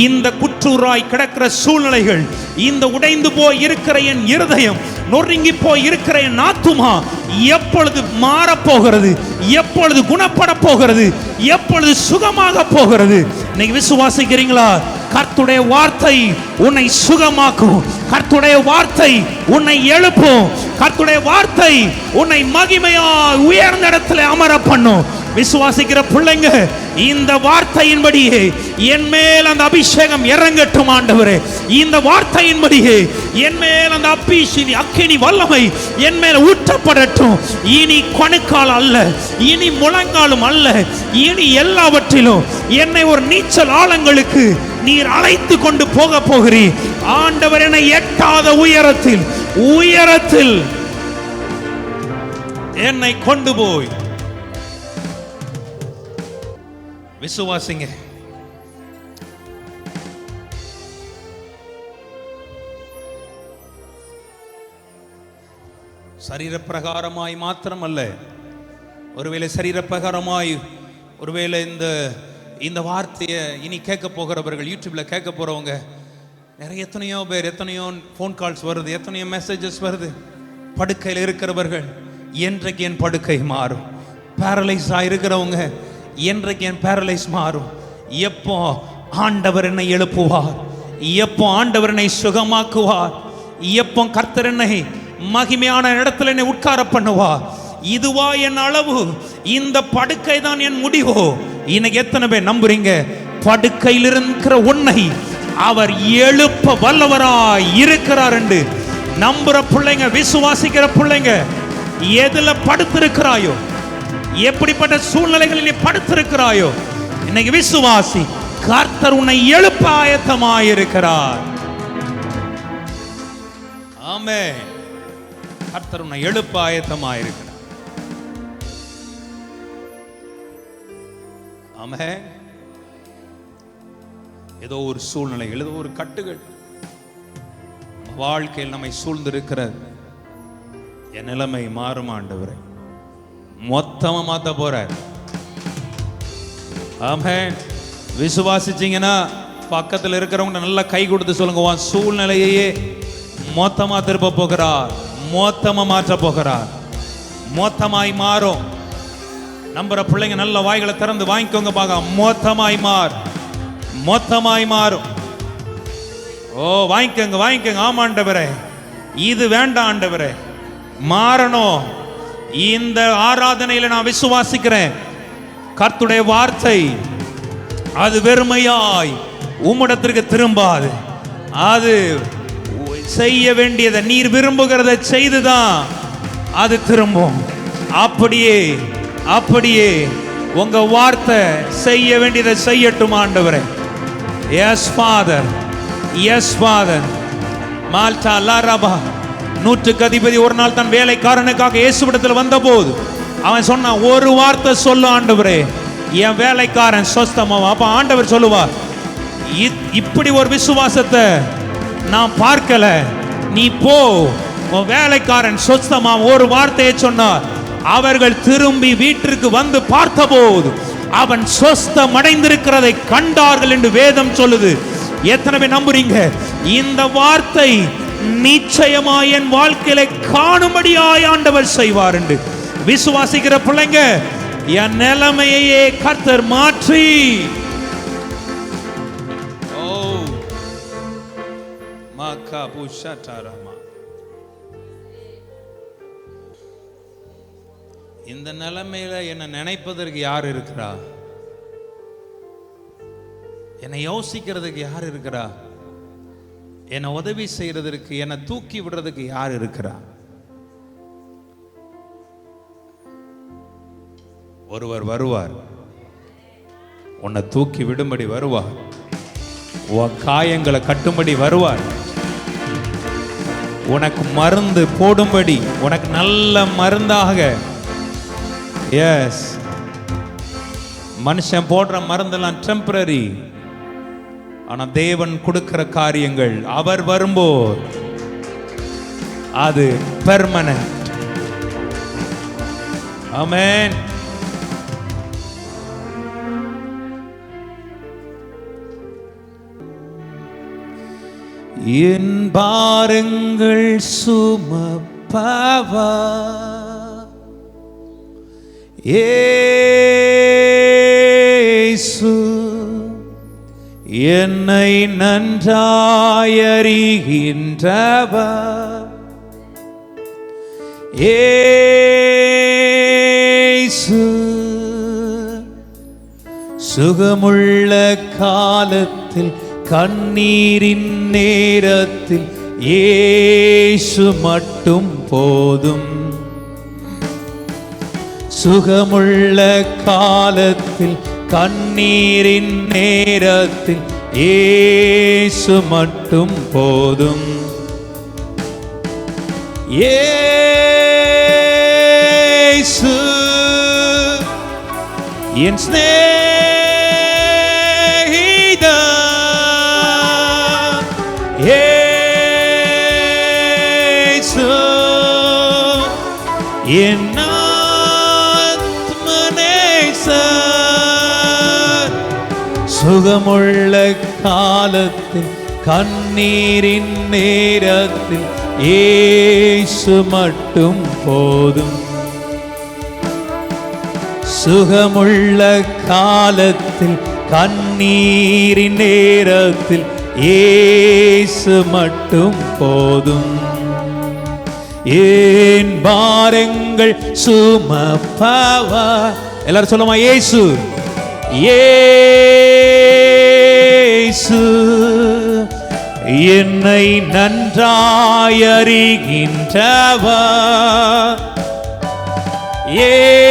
இந்த குற்றூராய் கிடக்கிற சூழ்நிலைகள், இந்த உடைந்து போய் இருக்கிற என் இருதயம், நொறுங்கி போய் இருக்கிற என் ஆத்துமா எப்பொழுது மாறப்போகிறது? எப்பொழுது குணப்பட போகிறது? எப்பொழுது சுகமாக போகிறது? இன்னைக்கு விசுவாசிக்கிறீங்களா? கர்த்தருடைய வார்த்தை உன்னை சுகமாக்கும். கர்த்தருடைய வார்த்தை உன்னை எழுப்பும். கர்த்தருடைய வார்த்தை உன்னை மகிமையா உயர்ந்த இடத்துல அமர பண்ணும். விசுவாசிக்கிற பிள்ளைங்க, இந்த வார்த்தையின்படியே என் மேல் அந்த அபிஷேகம் இறங்கட்டும் ஆண்டவரே. இந்த வார்த்தையின்படியே என் மேல் அந்த அக்கினி வல்லமை என் மேல் ஊற்றப்படட்டும். இனி கணுக்கால் அல்ல, இனி முழங்காலும் அல்ல, இனி எல்லாவற்றிலும் என்னை ஒரு நீச்சல் ஆழங்களுக்கு நீர் அழைத்து கொண்டு போக போகிறீர் ஆண்டவர். என்னை எட்டாத உயரத்தில் உயரத்தில் என்னை கொண்டு போய். விசுவாசிங்க. சரீரப்பிரகாரமாய் மாத்திரமல்ல, ஒருவேளை சரீரப்பிரகாரமாய் ஒருவேளை இந்த வார்த்தையை இனி கேட்க போகிறவர்கள், யூடியூப்ல கேட்க போறவங்க எத்தனையோ பேர், எத்தனையோ ஃபோன் கால்ஸ் வருது, எத்தனையோ மெசேஜஸ் வருது. படுக்கையில் இருக்கிறவர்கள், என்றைக்கு என் படுக்கை மாறும்? பேரலைஸ் ஆயிருக்கிறவங்க, என்றைக்கு என் பேரலைஸ் மாறும்? எப்போ ஆண்டவர் என்னை எழுப்புவார்? எப்போ ஆண்டவர் என்னை சுகமாக்குவார்? எப்போ கர்த்தர் என்னை மகிமையான இடத்துல என்னை உட்கார பண்ணுவார்? இதுவா என் அளவு? இந்த படுக்கை தான் என் முடிவோ? இன்னைக்கு எத்தனை பேர் நம்புறீங்க படுக்கையில் இருக்கிற உன்னை அவர் எழுப்ப வல்லவராய் இருக்கிறார் என்று? நம்புற பிள்ளைங்க, விசுவாசிக்கிற பிள்ளைங்க, எதுல படுத்திருக்கிறாயோ, எப்படிப்பட்ட சூழ்நிலைகளில் நீ படுத்திருக்கிறாயோ, இன்னைக்கு விசுவாசி, கர்த்தர் உன்னை எழுப்ப ஆயத்தமாயிருக்கிறார். ஆமென். கர்த்தர் உன்னை எழுப்ப ஆயத்தமாயிருக்கிறார். ஆமென். ஏதோ ஒரு சூழ்நிலைகள், ஏதோ ஒரு கட்டுகள் வாழ்க்கையில் நம்மை சூழ்ந்திருக்கிறது. என் நிலைமை மாறும் ஆண்டவரே, மொத்தமா மாத்த போறார். ஆமென். விசுவாசிச்சீங்கன்னா பக்கத்தில் இருக்கிறவங்க நல்லா கை கொடுத்து சொல்லுங்க, உன் சூழ்நிலையே மொத்தமா திருப்ப போகிறார், மொத்தமா மாற்ற போகிறார், மொத்தமாய் மாறும். நம்புற பிள்ளைங்க நல்ல வாய்களை திறந்து வாங்கிக்கோங்க, பார்க்க மொத்தமாய் மொத்தமாய் மாறும். ஓ, வாங்கிக்கோங்க வாங்கிக்கோங்க. ஆமா ஆண்டவரே, இது வேண்டாம் ஆண்டவரே, மாறணும். இந்த ஆராதனையில நான் விசுவாசிக்கிறேன், கர்த்தருடைய வார்த்தை அது வெறுமையாய் உம்மிடத்திற்கு திரும்பாது. அது செய்ய வேண்டியதை, நீர் விரும்புகிறத செய்துதான் அது திரும்பும். அப்படியே அப்படியே உங்க வார்த்தை செய்ய வேண்டியதை செய்யட்டும் ஆண்டவரே. Yes father, yes father. மால்டா லாரபா. 100க்கு அதிபதி ஒரு நாள் தன் வேலைக்காரனுக்காக இயேசுவிடத்தில் வந்தபோது அவன் சொன்னான், ஒரு வார்த்தை சொல்லு ஆண்டவரே, என் வேலைக்காரன் சொஸ்தமாவா. அப்ப ஆண்டவர் சொல்லுவார், இப்படி ஒரு விசுவாசத்தை நான் பார்க்கல, நீ போ, உன் வேலைக்காரன் சொஸ்தமா. ஒரு வார்த்தையை சொன்னார். அவர்கள் திரும்பி வீட்டிற்கு வந்து பார்த்தபோது அவன் சொஸ்தம் அடைந்திருக்கிறதை கண்டார்கள் என்று வேதம் சொல்லுது. எத்தனை பேர் நம்புறீங்க இந்த வார்த்தை நிச்சயமாய் என் வாழ்க்கையில காணும்படியாய் ஆண்டவர் செய்வார் என்று? விசுவாசிக்கிற பிள்ளைங்க, என் நிலைமையே கர்த்தர் மாற்றி, ஓ மாகா புஷாட்டாராமா, இந்த நிலைமையில என்னை நினைப்பதற்கு யார் இருக்கிறா? என்னை யோசிக்கிறதுக்கு யார் இருக்கிறா? என்னை உதவி செய்யறதற்கு, என்னை தூக்கி விடுறதுக்கு யார் இருக்கிறா? ஒருவர் வருவார், உன்னை தூக்கி விடும்படி வருவார், உன் காயங்களை கட்டும்படி வருவார், உனக்கு மருந்து போடும்படி, உனக்கு நல்ல மருந்தாக. எஸ், மனுஷன் போடுற மருந்தெல்லாம் டெம்பரரி, ஆனா தேவன் கொடுக்கிற காரியங்கள் அவர் வரும்போது அது பெர்மனன்ட். ஆமென். என் பாரங்கள் சுமப்பவா இயேசு, என்னை நன்றாய் அறிகின்றவர் இயேசு, சுகமுள்ள காலத்தில் கண்ணீரின் நேரத்தில் இயேசு மட்டும் போதும். சுகமுள்ள காலத்தில் கண்ணீரின் நேரத்தில் இயேசு மட்டும் போதும். இயேசு என் சிநேகிதா, இயேசு என் ஆத்மநேசர். சுகமுள்ள காலத்தில் கண்ணீரின் நேரத்தில் இயேசு மட்டும் போதும். சுகமுள்ள காலத்தில் கண்ணீரின் நேரத்தில் இயேசு மட்டும் போதும். ஏன் பாரங்கள் சுமப்பவர். எல்லாரும் சொல்லுமா இயேசு. இயேசு என்னை நன்றாய் அறிகின்றவர். இயேசு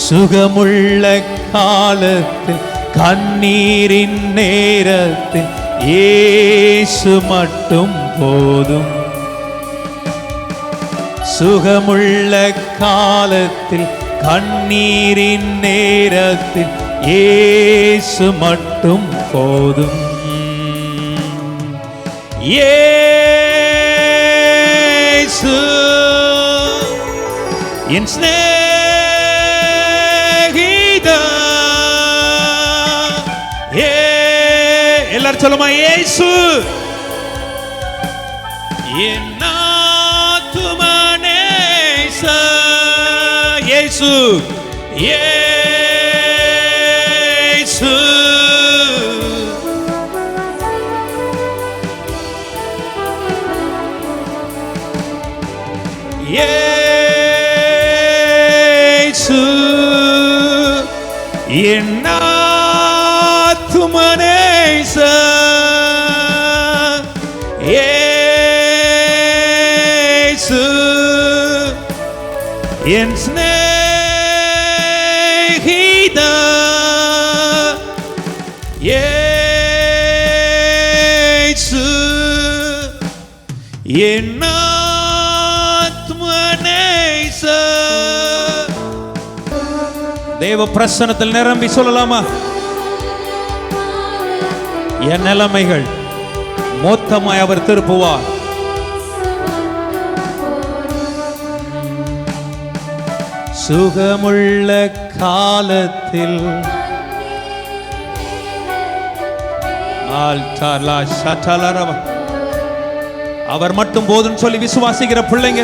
சுகமுள்ள காலத்தில் கண்ணீரின் நேரத்தில் இயேசு மட்டும் போதும். சுகமுள்ள காலத்தில் கண்ணீரின் நேரத்தில் இயேசு மட்டும் போதும். இயேசு என் சிநேகிதர். எல்லாரும் சொல்லுமா இயேசு. என் ஆத்துமநேசர். இயேசு. இயேசு இயேசு என் ஆத்துமநேசர். இயேசு என் சிநேகிதர். இயேசு என் ஆத்மநேசர். தேவ பிரசன்னத்தில் நிரம்பி சொல்லலாமா? என் நிலைமைகள் மொத்தமாய் அவர் திருப்புவார். சுகமுள்ள காலத்தில் அவர் மட்டும் போதும் சொல்லி விசுவாசிக்கிற பிள்ளைங்க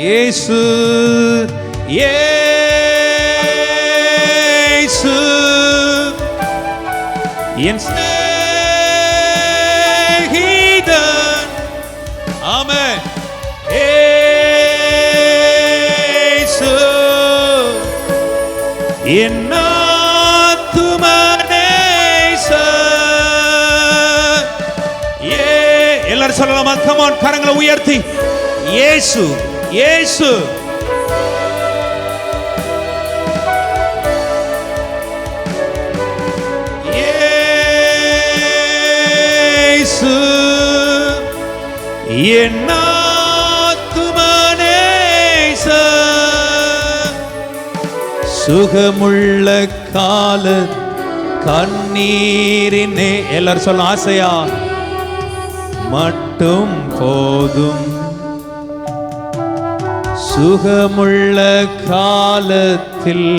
இயேசு. இயேசு என் சிநேகிதர். ஆமென். இயேசு என் ஆத்துமநேசர். எல்லாரும் சொல்லலாமா? come on, கரங்களை உயர்த்தி இயேசு. இயேசு இயேசு என் ஆத்துமநேசர். சுகமுள்ள கால கண்ணீரினே எல்லாரும் சொல்ல ஆசையா மட்டும் போதும். சுகமுள்ள காலத்தில்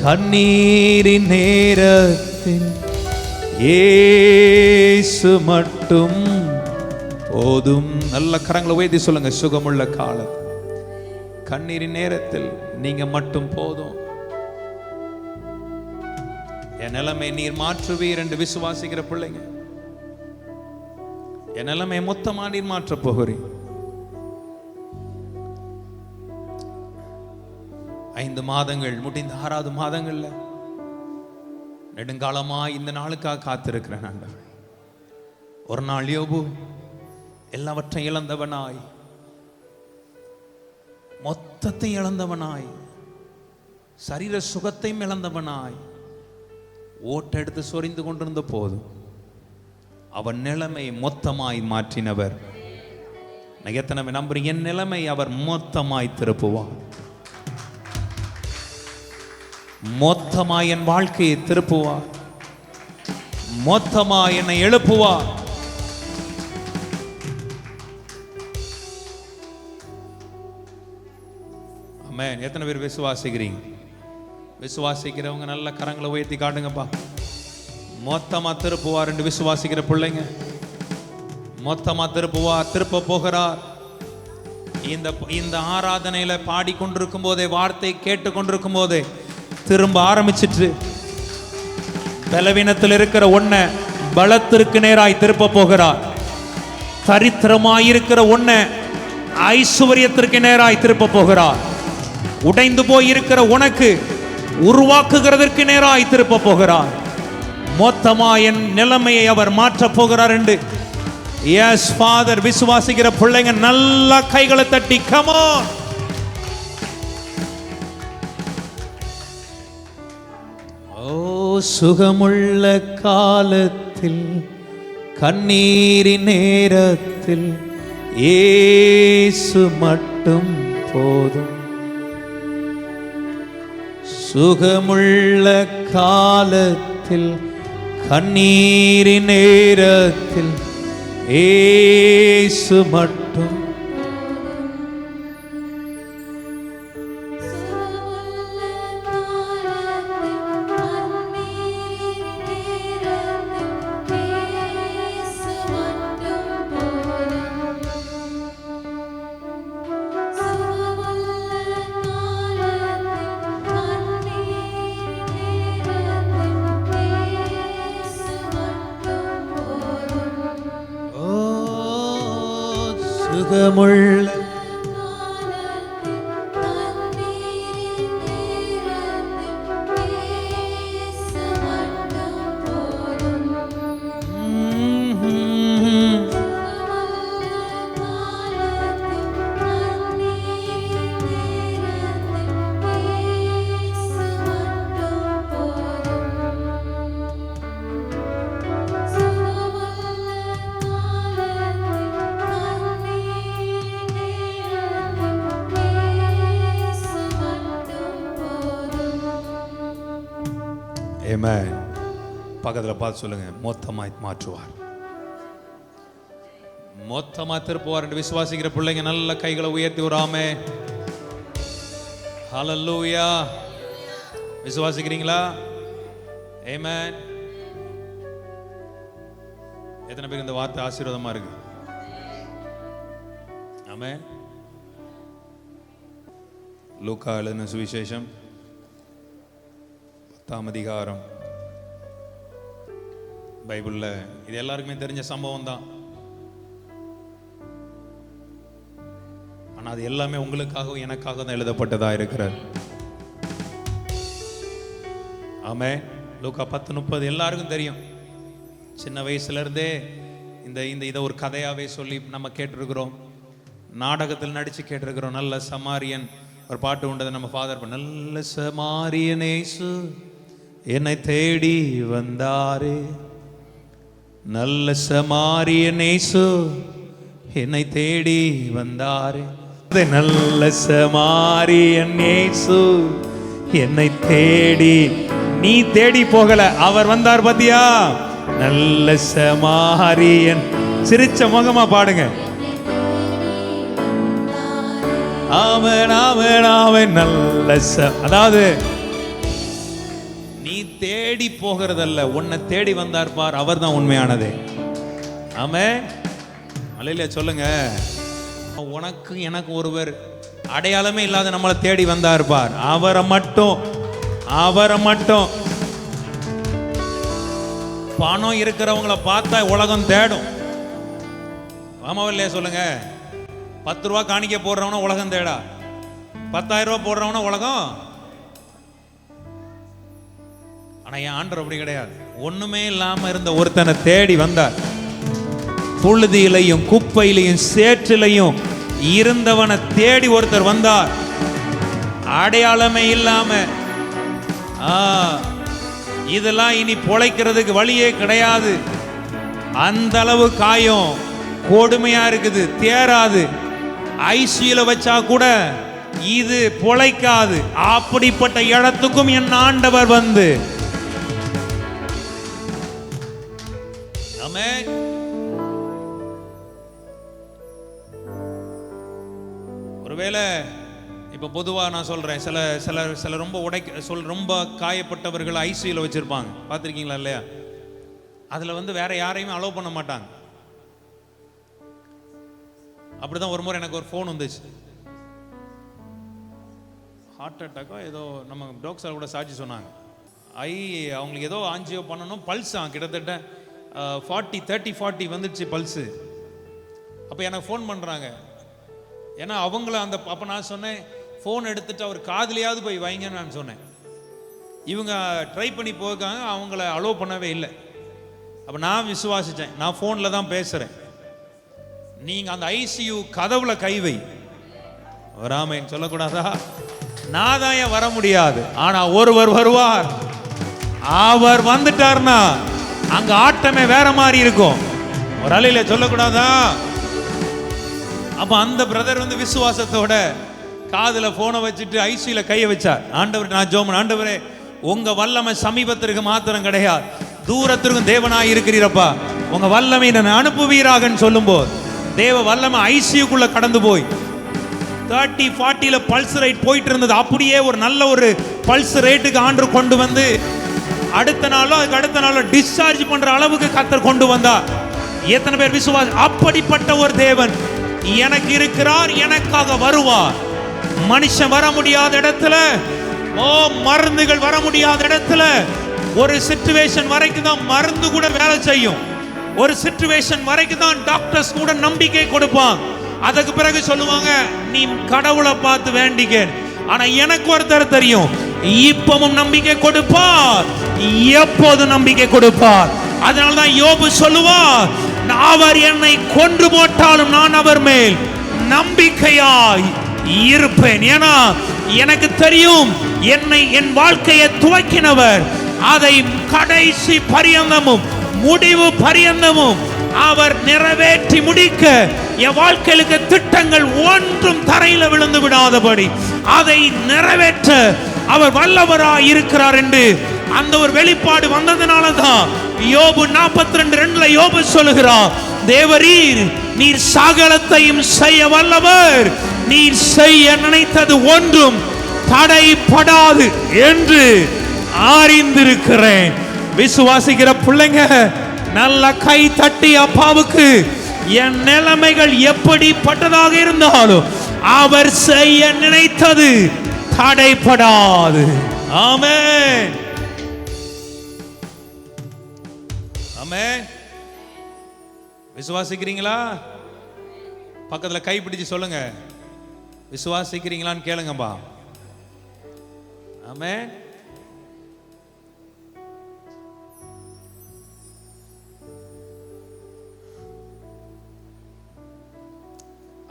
கண்ணீரின் நேரத்தில் இயேசு மட்டும் போதும். நல்ல கரங்களை உயர்த்தி சொல்லுங்க. சுகமுள்ள காலத்தில் கண்ணீரின் நேரத்தில் நீங்க மட்டும் போதும். என் நிலைமை நீர் மாற்றுவீர் என்று விசுவாசிக்கிற பிள்ளைங்க, என் நிலைமை மொத்தமா நீர் மாற்றப் போகிறீர். 5 மாதங்கள் முடிந்த 6வது மாதங்கள்ல நெடுங்காலமா இந்த நாளுக்காக காத்திருக்கிறேன் ஆண்டவரே. ஒரு நாள் யோபு எல்லாவற்றையும் இழந்தவனாய், மொத்தத்தை இழந்தவனாய், சரீர சுகத்தையும் இழந்தவனாய் ஓட்டெடுத்து சொரிந்து கொண்டிருந்த போதும் அவன் நிலைமை மொத்தமாய் மாற்றினவர். எத்தனை நம்புறீங்க? என் நிலைமை அவர் மொத்தமாய் திருப்புவார். மொத்தமா என் வாழ்க்கையை திருப்புவார், மொத்தமா என்னை எழுப்புவார். ஆமென். எத்தனை பேர் விசுவாசிக்கிறீங்க? விசுவாசிக்கிறவங்க நல்ல கரங்களை உயர்த்தி காட்டுங்கப்பா. மொத்தமா திருப்புவார் என்று விசுவாசிக்கிற பிள்ளைங்க, மொத்தமா திருப்புவார், திருப்ப போகிறார். இந்த ஆராதனையில பாடிக்கொண்டிருக்கும் போதே, வார்த்தை கேட்டு கொண்டிருக்கும் போதே திரும்ப ஆரம்பிச்சிட்டு பலவீனத்தில் இருக்கிற ஒன்ன பலத்திற்கு நேராய் திருப்ப போகிறார். தரித்திரமாயிருக்கிற ஒன்ன ஐஸ்வர்யத்திற்கு நேராய் திருப்ப போகிறார். உடைந்து போய் இருக்கிற உனக்கு உருவாக்குகிறதற்கு நேராய் திருப்ப போகிறார். மொத்தமா என் நிலைமையை அவர் மாற்ற போகிறார் என்று எஸ் ஃபாதர் விசுவாசிக்கிற பிள்ளைங்க நல்லா கைகளை தட்டி come on. ஓ சுகமுள்ள காலத்தில், கண்ணீரின் நேரத்தில் இயேசு மட்டும் போதும். சுகமுள்ள காலத்தில், கண்ணீரின் நேரத்தில் இயேசு மட்டும். சுகமுள்ள ஆமென். பக்கத்தில் பார்த்து சொல்லுங்க, மொத்தமாய் மாற்றுவார், மொத்தமா திருப்புவார் என்று விசுவாசிக்கிற பிள்ளைங்க நல்ல கைகளை உயர்த்தி ஒரு ஆமென். ஹல்லேலூயா. விசுவாசிக்கிறீங்களா? ஆமென். எத்தனை பேருக்கு இந்த வார்த்தை ஆசீர்வாதமா இருக்கு? ஆமென். லூக்கா எழுதின சுவிசேஷம் 10ஆம் அதிகாரம். பைபிள்ல இது எல்லாருக்குமே தெரிஞ்ச சம்பவம் தான். ஆனா அது எல்லாமே உங்களுக்காகவும் எனக்காக தான் எழுதப்பட்டதா இருக்கிறார். ஆமென். லூக்கா 10:30 எல்லாருக்கும் தெரியும். சின்ன வயசுல இருந்தே இதை ஒரு கதையாவே சொல்லி நம்ம கேட்டிருக்கிறோம், நாடகத்தில் நடிச்சு கேட்டிருக்கிறோம். நல்ல சமாரியன் ஒரு பாட்டு உண்டது நம்ம ஃபாதர். நல்ல சமாரியனேசு என்னை தேடி வந்தாரே, நல்ல சமாரியனேசு என்னை தேடி வந்தாரே, நல்ல சமாரியனேசு என்னை தேடி. நீ தேடி போகல, அவர் வந்தார் பாத்தியா? நல்ல சமாரியன். சிரிச்ச முகமா பாடுங்க. அவன் அவன் அவன் நல்ல அதாவது நீ தேடி போகிறதல்ல, உன்னை தேடி வந்தார் பார், அவர் தான் உண்மையானதே. ஆமென். அல்லேலூயா சொல்லுங்க. உனக்கு எனக்கு ஒருவர் அடையாளமே இல்லாத நம்மளை தேடி வந்தார் பார், அவரை மட்டும். பணம் இருக்கிறவங்களை பார்த்தா உலகம் தேடும். ஆமாவா இல்லையா சொல்லுங்க? 10 ரூபா காணிக்க போடுறவன உலகம் தேடா, 10,000 ரூபா போடுறவன உலகம். ஆனா என் ஆண்டவர் அப்படி கிடையாது. ஒண்ணுமே இல்லாம இருந்த ஒருத்தனை தேடி வந்தார். புழுதியிலையும் குப்பையிலையும் சேற்றிலையும் இருந்தவனை தேடி ஒருத்தர் வந்தார். அடையாளமே இல்லாம இதெல்லாம் இனி பொழைக்கிறதுக்கு வழியே கிடையாது, அந்த அளவு காயம் கொடுமையா இருக்குது, தேராது. ஐசியூல வச்சா கூட இது பொழைக்காது. அப்படிப்பட்ட இடத்துக்கும் என் ஆண்டவர் வந்து, ஆமென். ஒருவேளை இப்ப பொதுவா நான் சொல்றேன், சில ரொம்ப காயப்பட்டவர்கள் ஐசியூல வச்சிருப்பாங்க, பார்த்திருக்கீங்களா இல்லையா? அதுல வந்து வேற யாரையுமே அலோவ் பண்ண மாட்டாங்க. அப்படிதான் ஒரு முறை எனக்கு ஒரு ஃபோன் வந்துச்சு, ஹார்ட் அட்டாக்கோ ஏதோ, நம்ம டாக்டர் கூட சாட்சி சொன்னாங்க. அவங்களுக்கு ஏதோ ஆஞ்சியோ பண்ணணும், பல்ஸ் கிட்டத்தட்ட 30-40 வந்துடுச்சு பல்ஸு. அப்போ எனக்கு ஃபோன் பண்ணுறாங்க. ஏன்னா அவங்கள அப்போ நான் சொன்னேன், ஃபோன் எடுத்துட்டு அவர் காதுலையாவது போய் வைங்கன்னு நான் சொன்னேன். இவங்க ட்ரை பண்ணி போயிருக்காங்க, அவங்கள அலோவ் பண்ணவே இல்லை. அப்போ நான் விசுவாசித்தேன், நான் ஃபோனில் தான் பேசுகிறேன், நீங்கள் அந்த ஐசியூ கதவுல கை வை. வராமன்னு சொல்லக்கூடாதா? நான் தான் ஏன் வர முடியாது, ஆனா ஒருவர் வருவார். அவர் வந்துட்டார்னா அங்க ஆட்டமே வேற மாதிரி இருக்கும். ஒரு அலையில சொல்லக்கூடாதா? அப்ப அந்த பிரதர் வந்து விசுவாசத்தோட காதுல போனை வச்சுட்டு ஐசியூல கையை வச்சார். ஆண்டவர், நான் ஜோமன், ஆண்டவரே உங்க வல்லமை சமீபத்திற்கு மாத்திரம் கிடையாது, தூரத்திற்கும் தேவனாய் இருக்கிறீரப்பா, உங்க வல்லமை நான் அனுப்புவீராகன்னு சொல்லும் போது தேவ வல்லமை ஐசியூக்குள்ள கடந்து போய் 30-40 பல்ஸ் ரேட் போயிட்டு இருந்தது. அப்படியே ஒரு நல்ல ஒரு பல்ஸ் ரேட்டுக்கு ஆண்டு கொண்டு வந்து அடுத்த நாளோ டிஸ்சார்ஜ் பண்ற அளவுக்கு கர்த்தர் கொண்டு வந்தார். எத்தனை பேர் விசுவாசம்? அப்படிப்பட்ட ஒரு தேவன் எனக்கு இருக்கிறார், எனக்காக வருவார். மனுஷன் வர முடியாத இடத்துல, மருந்துகள் வர முடியாத இடத்துல, ஒரு சிச்சுவேஷன் வரைக்கும் தான் மருந்து கூட வேலை செய்யும், ஒரு சிச்சுவேஷன் வரைக்கும் தான் டாக்டர்ஸ் கூட நம்பிக்கை கொடுப்பாங்க. அதுக்கு பிறகு சொல்லுவாங்க, நீ கடவுளை பார்த்து வேண்டிக்க. ஆனா எனக்கு ஒருத்தர் தெரியும், இப்பவும் நம்பிக்கை கொடுப்பார், எப்போது நம்பிக்கை கொடுப்பார். அதனால்தான் யோபு சொல்லுவார், அவர் என்னை கொன்று போட்டாலும் நான் அவர் மேல் நம்பிக்கையாய் இருப்பேன். ஏன்னா எனக்கு தெரியும், என் வாழ்க்கையை துவக்கினவர் அதை கடைசி பரியந்தமும் முடிவு பரியந்தமும் அவர் நிறைவேற்றி முடிக்க என் வாழ்க்கைக்கு திட்டங்கள் ஒன்றும் தரையில விழுந்து விடாதபடி அதை நிறைவேற்ற அவர் வல்லவராய் இருக்கிறார் என்று அந்த ஒரு வெளிப்பாடு வந்ததனால தான் யோபு 42:2 யோபு சொல்லுகிறார், தேவரீர் நீர் சகலத்தையும் செய்ய வல்லவர், நீர் செய்ய நினைத்தது ஒன்றும் தடைப்படாது என்று அறிந்திருக்கிறேன். விசுவாசிக்கிற பிள்ளைங்க நல்ல கை தட்டி அப்பாவுக்கு, என் நிலைமைகள் எப்படிப்பட்டதாக இருந்தாலும் அவர் செய்ய நினைத்தது தடைப்படாது. ஆமென், ஆமென். விசுவாசிக்கிறீங்களா? பக்கத்துல கை பிடிச்சு சொல்லுங்க, விசுவாசிக்கிறீங்களான்னு கேளுங்கப்பா. ஆமென்.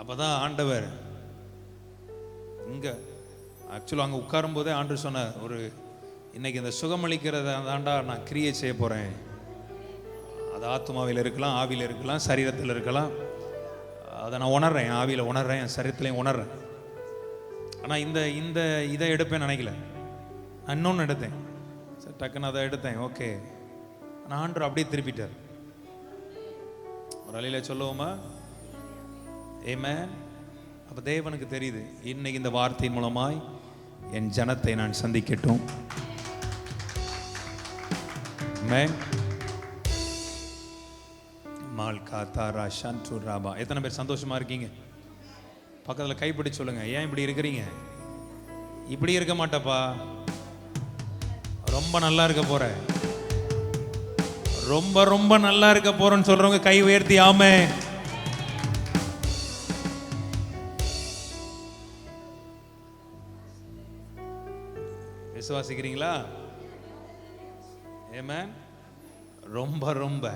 அப்பதான் ஆண்டவர் இங்க ஆக்சுவலாக அங்கே உட்காரும் போதே ஆண்டவர் சொன்னார், ஒரு இன்னைக்கு இந்த சுகமளிக்கிறத தாண்டா நான் கிரியை செய்ய போறேன். அது ஆத்மாவில் இருக்கலாம், ஆவியில் இருக்கலாம், சரீரத்தில் இருக்கலாம். அதை நான் உணர்றேன், ஆவியில் உணர்றேன், என் சரீரத்திலையும் உணர்றேன். ஆனால் இந்த இதை எடுப்பேன் நினைக்கல, நான் இன்னொன்று எடுத்தேன். சரி, டக்குன்னு அதை எடுத்தேன். ஓகே, நான் ஆண்டவர் அப்படியே திருப்பிட்டார். ஒரு அலையில சொல்லுவோமா? ஆமென். அப்ப தேவனுக்கு தெரியுது, இன்னைக்கு இந்த வார்த்தையின் மூலமாய் என் ஜனத்தை நான் சந்திக்கட்டும். ஆமென். மால்கா தாரா ஷான்து ராபா. எத்தனை பேர் சந்தோஷமா இருக்கீங்க? பக்கத்துல கைப்பிடிச்சு சொல்லுங்க, ஏன் இப்படி இருக்கிறீங்க? இப்படி இருக்க மாட்டப்பா, ரொம்ப நல்லா இருக்க போற, ரொம்ப ரொம்ப நல்லா இருக்க போறேன்னு சொல்றவங்க கை உயர்த்தி ஆமென். விசுவாசிக்கிறீங்களா? ஆமென். ரொம்ப ரொம்ப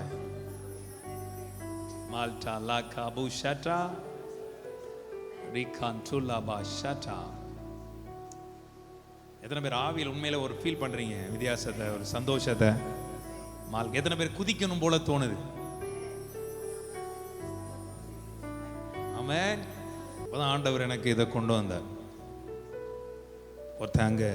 மால்டா லாகா பூஷட்டா ரிகான்துலா பாஷட்டா. எத்தனை பேர் ஆவியில் உண்மையில ஒரு ஃபீல் பண்றீங்க வித்தியாசத்தை, ஒரு சந்தோஷத்தை? எத்தனை பேர் குதிக்கணும் போல தோணுது? ஆமென். அப்பதான் ஆண்டவர் எனக்கு இதை கொண்டு வந்தார். ஒருத்தங்க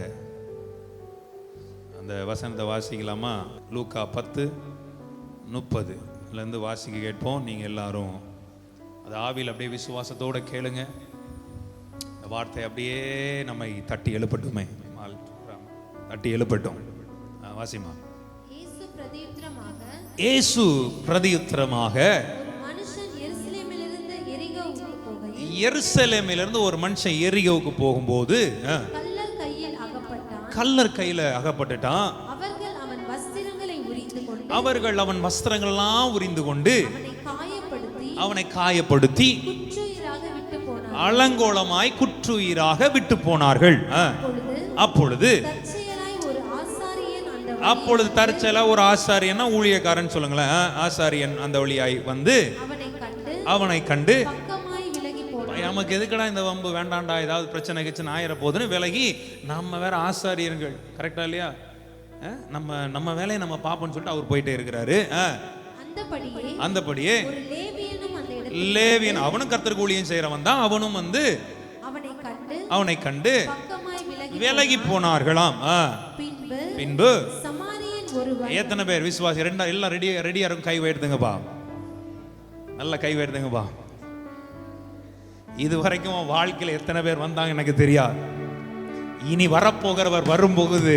அந்த வசனத்தை வாசிக்கலாமா? லூக்கா 10:30 வாசிக்க கேட்போம். நீங்கள் எல்லாரும் அது ஆவியில் அப்படியே விசுவாசத்தோடு கேளுங்க. இந்த வார்த்தை அப்படியே நம்மை தட்டி எழுப்பட்டுமே, தட்டி எழுப்பட்டும். வாசிமா. இயேசு பிரதியுத்தரமாக, எருசலேமிலிருந்து ஒரு மனுஷன் எரிகோவுக்கு போகும்போது கல்லர் கையில அகப்பட்டுட்டான். அவர்கள் அவன் வஸ்திரங்களெல்லாம் உரிந்து கொண்டு அவனை காயப்படுத்தி அலங்கோலமாய் குற்றுயிராக விட்டு போனார்கள். அப்பொழுது தற்செயலா ஒரு ஆசாரியன், ஊழியக்காரன் சொல்லுங்களேன், ஆசாரியன் அந்த வழியாய் வந்து அவனை கண்டு, நமக்கு எதுக்கடா இந்த வம்பு, வேண்டாண்டா, ஏதாவது பிரச்சனை கிச்சனை ஆயிர போதுன்னு விலகி, நம்ம வேற ஆசாரியர்கள், கரெக்டா இல்லையா, நம்ம வேலையை நம்ம பாப்போம்னு சொல்லிட்டு அவர் போயிட்டே இருக்கிறாரு. அந்தபடியே லேவியன், அவனும் கர்த்தருக்கு ஊழியம் செய்யறவன் தான், அவனும் வந்து அவனை கண்டு விலகி போனார்களாம். பின்பு எத்தனை பேர் விசுவாசி எல்லாம் ரெடியா இருக்கும்? கை வைடுதுங்கப்பா, நல்ல கை வைடுதுங்கப்பா. இது வரைக்கும் வாழ்க்கையில் எத்தனை பேர் வந்தாங்க எனக்கு தெரியாது. இனி வரப்போகிறவர் வரும்போது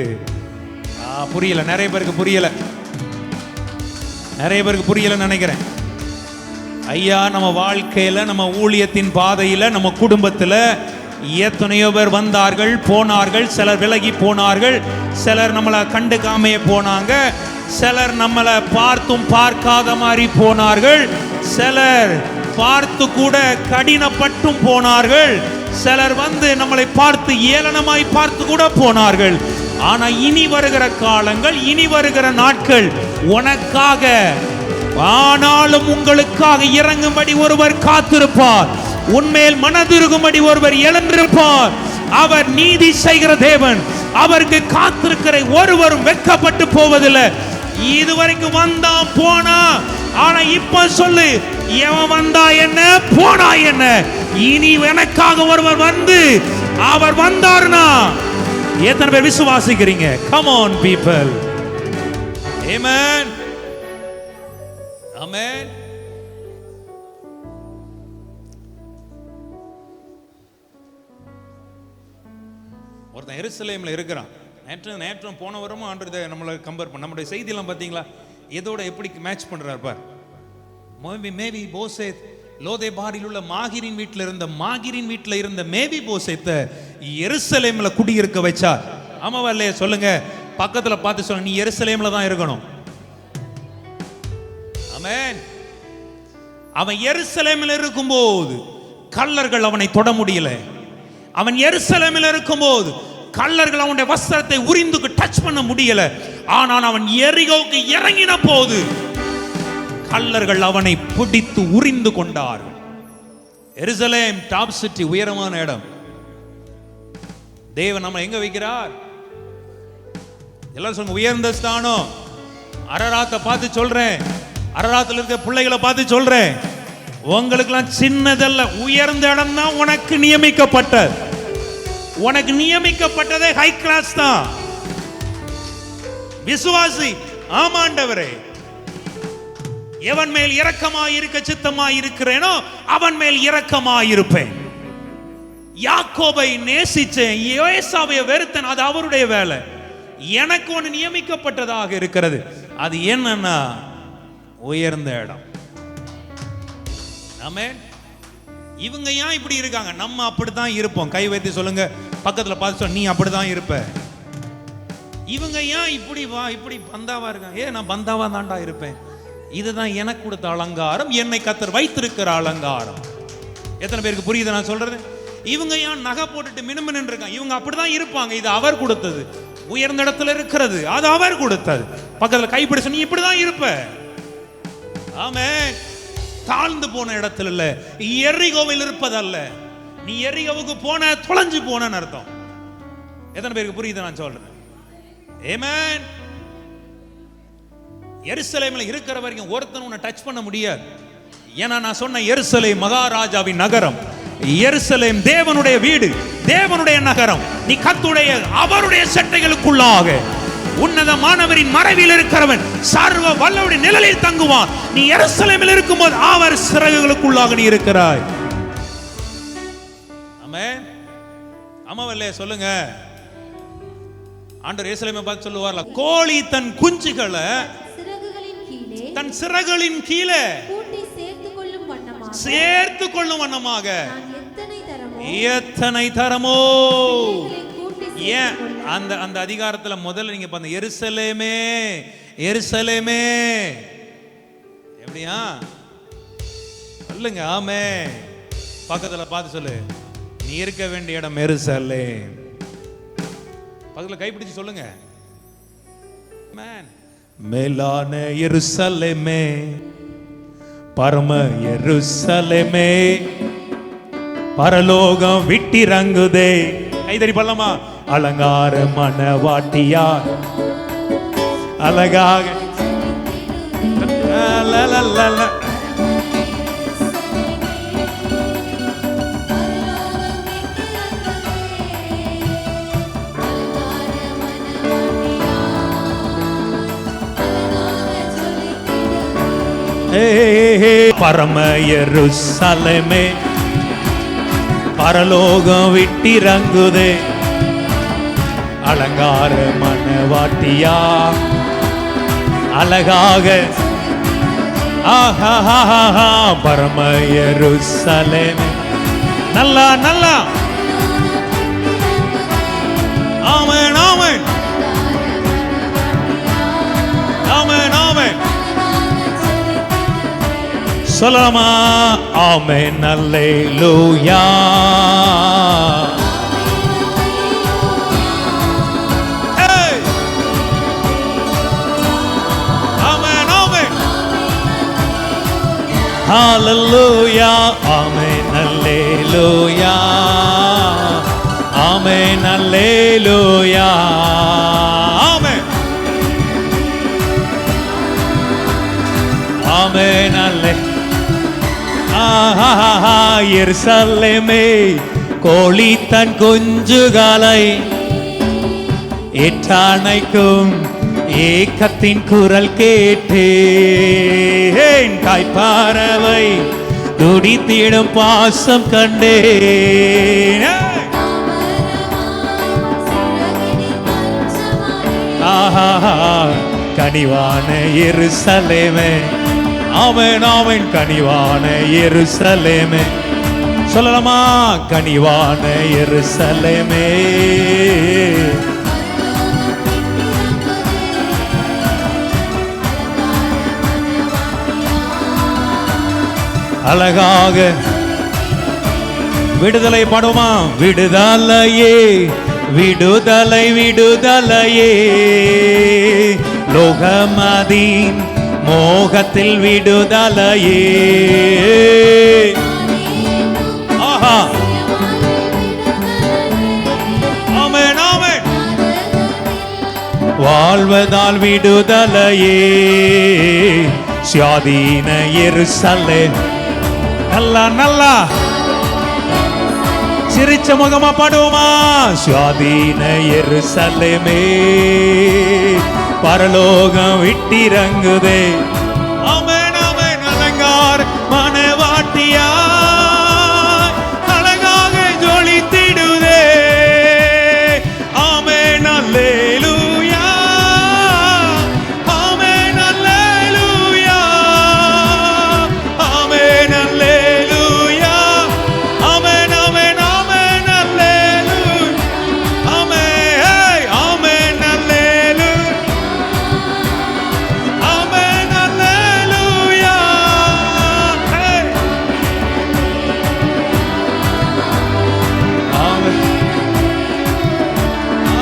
புரியல, நிறைய பேருக்கு புரியல நினைக்கிறேன். ஐயா, நம்ம வாழ்க்கையில, நம்ம ஊழியத்தின் பாதையில, நம்ம குடும்பத்துல எத்தனையோ பேர் வந்தார்கள், போனார்கள். சிலர் விலகி போனார்கள், சிலர் நம்மளை கண்டுக்காமைய போனாங்க, சிலர் நம்மளை பார்த்தும் பார்க்காத மாதிரி போனார்கள், சிலர் பார்த்து கூட கடினப்பட்டும் போனார்கள், சிலர் வந்து நம்மளை பார்த்து ஏளனமாய் பார்த்து கூட போனார்கள். ஆனா இனி வருகிற காலங்கள், இனி வருகிற நாட்கள் உனக்காக, ஆனாலும் உங்களுக்காக இறங்கும்படி ஒருவர் காத்திருப்பார், உன்மேல் மனதிருகும்படி ஒருவர் எழுந்திருப்பார். அவர் நீதி செய்கிற தேவன். அவருக்கு காத்திருக்கிற ஒருவரும் வெட்கப்பட்டு போவதில்லை. இதுவரைக்கும் வந்தா போனா, ஆனா இப்ப சொல்லு, எவன் வந்தா என்ன, போனா என்ன, இனி எனக்காக ஒருவர் வந்து, அவர் வந்தார்னா எத்தனை பேர் விசுவாசிக்கிறீங்க? Come on people. ஆமென், ஆமென். ஒருத்தன் எருசலேம்ல இருக்கிறான். நேற்று போன வாரமும் ஆண்டு நம்மளை கம்பேர் பண்ண, நம்முடைய செய்தியெல்லாம் பார்த்தீங்களா, எதோட எப்படி மேட்ச் பண்றார் பார். மேவி போசேத் லோதேபாரில் உள்ள மாகிரின் வீட்டில் இருந்த மேவி போசேத்தை எருசலேம்ல குடியிருக்க வச்சார். ஆமாவா இல்லையா? சொல்லுங்க, பக்கத்துல பார்த்து சொல்லுங்க, நீ எருசலேம்ல தான் இருக்கணும். ஆமென். அவன் எருசலேமில் இருக்கும்போது கள்ளர்கள் அவனை தொட முடியல. அவன் எருசலேமில் இருக்கும்போது கள்ளர்கள் அவனுடைய வஸ்திரத்தை உரிந்து டச் பண்ண முடியல. ஆனால் அவன் எரிகோவுக்கு இறங்கின போது கள்ளர்கள் அவனை பிடித்து உரிந்து கொண்டார்கள். எருசலேம் டாப் சிட்டி, உயரமான இடம். தேவன் நம்ம எங்க வைக்கிறார்? எல்லாரும் சொல்லுங்க, உயர்ந்த ஸ்தானம். அரராத்தை பார்த்து சொல்றேன், அரராத்தில் இருக்க பிள்ளைகளை பார்த்து சொல்றேன், உங்களுக்கெல்லாம் சின்னதல்ல, உயர்ந்த இடம் தான் உனக்கு நியமிக்கப்பட்டது. உனக்கு நியமிக்கப்பட்டதே ஹை கிளாஸ் தான். விசுவாசி, ஆமாண்டவரே, எவன் மேல் இரக்கமாய் இருக்க சித்தமாய் இருக்கிறேனோ அவன் மேல் இரக்கமாய் இருப்பேன். யாக்கோபை நேசிச்சேன், ஏசாவை வெறுத்தேன், அது அவருடைய வேலை. எனக்கு ஒன்று நியமிக்கப்பட்டதாக இருக்கிறது. அது என்னன்னா உயர்ந்த இடம். ஆமென். இவங்க ஏன் இப்படி இருக்காங்க? நம்ம அப்படித்தான் இருப்போம். கை வைத்து சொல்லுங்க, பக்கத்துல பார்த்து சொல்ல, நீ அப்படிதான் இருப்ப. இவங்க ஏன் இப்படி பந்தாவா இருக்காங்க? நான் பந்தாவா தாண்டா இருப்பேன். இதுதான் எனக்கு கொடுத்த அலங்காரம், என்னை கர்த்தர் வைத்திருக்கிற அலங்காரம். எத்தனை பேருக்கு புரியுது நான் சொல்றது? இவங்க ஏன் நகை போட்டுட்டு மினுமினு இருக்காங்க? இவங்க அப்படிதான் இருப்பாங்க. இது அவர் கொடுத்தது. உயர்ந்த இடத்துல இருக்கிறது, அது அவர் கொடுத்தது. பக்கத்துல கைப்பிடிச்சு, நீ இப்படிதான் இருப்ப. ஆமென். தாழ்ந்து போன இடத்துல இல்ல, எரிகோவில் இருப்பதல்ல. நீ எரிகோவுக்கு போன தொலைஞ்சு போன அர்த்தம். எத்தனை பேருக்கு புரியுது நான் சொல்றேன்? ஆமென். எருசலேம்ல இருக்கிற வரைக்கும் ஒருத்தன் உன்னை டச் பண்ண முடியாது. ஏன்னா நான் சொன்ன எருசலேம் மகாராஜாவின் நகரம். எருசலேம் தேவனுடைய வீடு, தேவனுடைய நகரம். நீ கர்த்தருடைய அவருடைய சட்டைகளுக்குள்ளாக உன்னதமானவரின் மறைவில் இருக்கிறவன் சர்வ வல்லவருடைய நிழலில் தங்குவான். நீ எருசலேமில் இருக்கும்போது அவர் சிறகுகளுக்குள்ளாக நீ இருக்கிறாய். ஆமென். ஆமாவல்லே சொல்லுங்க. ஆண்டவர் எருசலேமை பார்த்து சொல்லுவார்ல, கோழி தன் குஞ்சுகளை தன் சிறகுகளின் கீழே சேர்த்து கொள்ளும் வண்ணமாக எத்தனை தரமோ. ஏன் அந்த அந்த அதிகாரத்துல முதல்ல நீங்க பாருங்க, எருசலேமே எருசலேமே எப்படியா சொல்லுங்க. ஆமே. பக்கத்துல பார்த்து சொல்லு, நீ இருக்க வேண்டிய இடம் எருசலேம். பக்கத்துல கைப்பிடிச்சு சொல்லுங்க. மேலான எருசலேமே, பரம எருசலேமே, பரலோகம் விட்டிறங்குதே. கைதறி பள்ளமா. அலங்கார மணவாட்டியா அழகாக பரம எருசலேமே, பரலோகம் விட்டிறங்குதே. அலங்கார மணவாட்டியா அழகாக. ஆஹா பரம எருசலேமே. நல்லா நல்லா. ஆமென் ஆமென் ஆமென் ஆமென். சொல்லலாமா? ஆமென் அல்லேலூயா. ஆமென் ஆமென். ஹalleluya. ஆமென் அல்லேலூயா. ஆமென் அல்லேலூயா. ஆமென் ஆமென் அல்லே. எருசலேமே, கோழி தன் குஞ்சுகளை ஏற்றானைக்கும் ஏக்கத்தின் குரல் கேட்டேன். காய்பாரவை துடித்திடும் பாசம் கண்டேன். கனிவான எருசலேமே. ஆமென் ஆமென். கனிவான எருசலேமே. சொல்லலாமா? கனிவான எருசலேமே. அழகாக விடுதலை பாடுமா? விடுதலையே விடுதலை விடுதலையே, லோகமதின் மோகத்தில் விடுதலையே. ஆஹா. ஆமென் ஆமென். வாழ்வதால் விடுதலையே, சுயாதீன எருசலேம். நல்லா நல்லா சிரிச்ச முகமா பாடுவோமா? சுயாதீன எருசலேமே, பரலோகம் விட்டிறங்குதே. ஆமென் ஆமென். அலங்கார மணவாட்டியா அழகாக ஜொலித்திடுதே. ஆமென் அல்லேலூயா. ஆமென் அல்லேலூயா. ஆமென் அல்லேலூயா. ஆமென் ஆமென் ஆமென் அல்லேலூயா. ஆமென் ஆமென் அல்லேலூயா. ஆமென் அல்லேலூயா.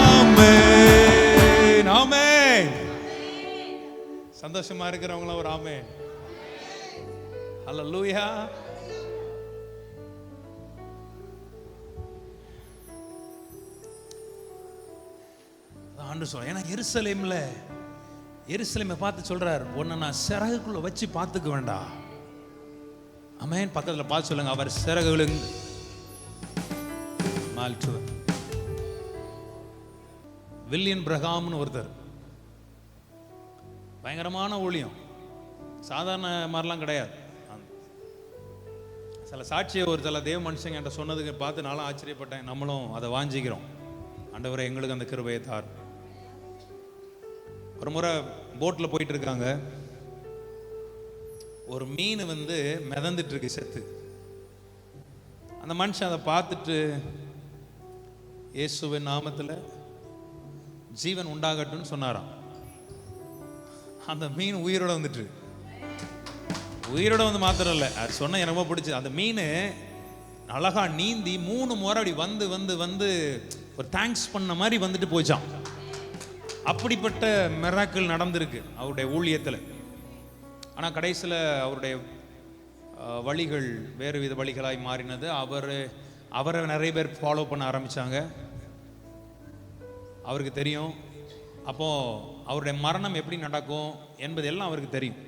ஆமென் ஆமென். சந்தோஷமா இருக்கிறவங்கள ஒரு ஆமென். அல்லேலூயா. ஆண்டு சொல்ல. ஏன்னா எருசலேமை பார்த்து சொல்றார், உன்னை நான் சிறகுக்குள்ள வச்சு பார்த்துக்க வேண்டாம். ஆமென். பக்கத்துல பார்த்து சொல்லுங்க, அவர் சிறகுகளின் தாழ்த்துவேன். வில்லியம் பிரகாம்னு ஒருத்தர், பயங்கரமான ஊழியம், சாதாரண மாதிரிலாம் கிடையாது. சில சாட்சியை ஒரு சில தேவ மனுஷங்க என்கிட்ட சொன்னதுக்கு பார்த்து நானும் ஆச்சரியப்பட்டேன். நம்மளும் அதை வாஞ்சிக்கிறோம். ஆண்டவரே எங்களுக்கு அந்த கிருபையை தார். ஒரு முறை போட்டில் போயிட்டு இருக்காங்க, ஒரு மீன் வந்து மிதந்துட்டு இருக்கு செத்து. அந்த மனுஷன் அதை பார்த்துட்டு இயேசுவின் நாமத்தில் ஜீவன் உண்டாகட்டும்னு சொன்னாராம். அந்த மீன் உயிரோட வந்துட்டு, உயிரோட வந்து மாத்திரம் இல்லை, அது சொன்ன எனக்கு ரொம்ப பிடிச்சி. அந்த மீன் அழகா நீந்தி 3 முறை அப்படி வந்து வந்து வந்து ஒரு தேங்க்ஸ் பண்ண மாதிரி வந்துட்டு போச்சான். அப்படிப்பட்ட மிராக்கிள் நடந்திருக்கு அவருடைய ஊழியத்தில். ஆனால் கடைசியில் அவருடைய வழிகள் வேறு வித வழிகளாய் மாறினது. அவரை நிறைய பேர் ஃபாலோ பண்ண ஆரம்பித்தாங்க. அவருக்கு தெரியும் அப்போது அவருடைய மரணம் எப்படி நடக்கும் என்பது எல்லாம் அவருக்கு தெரியும்.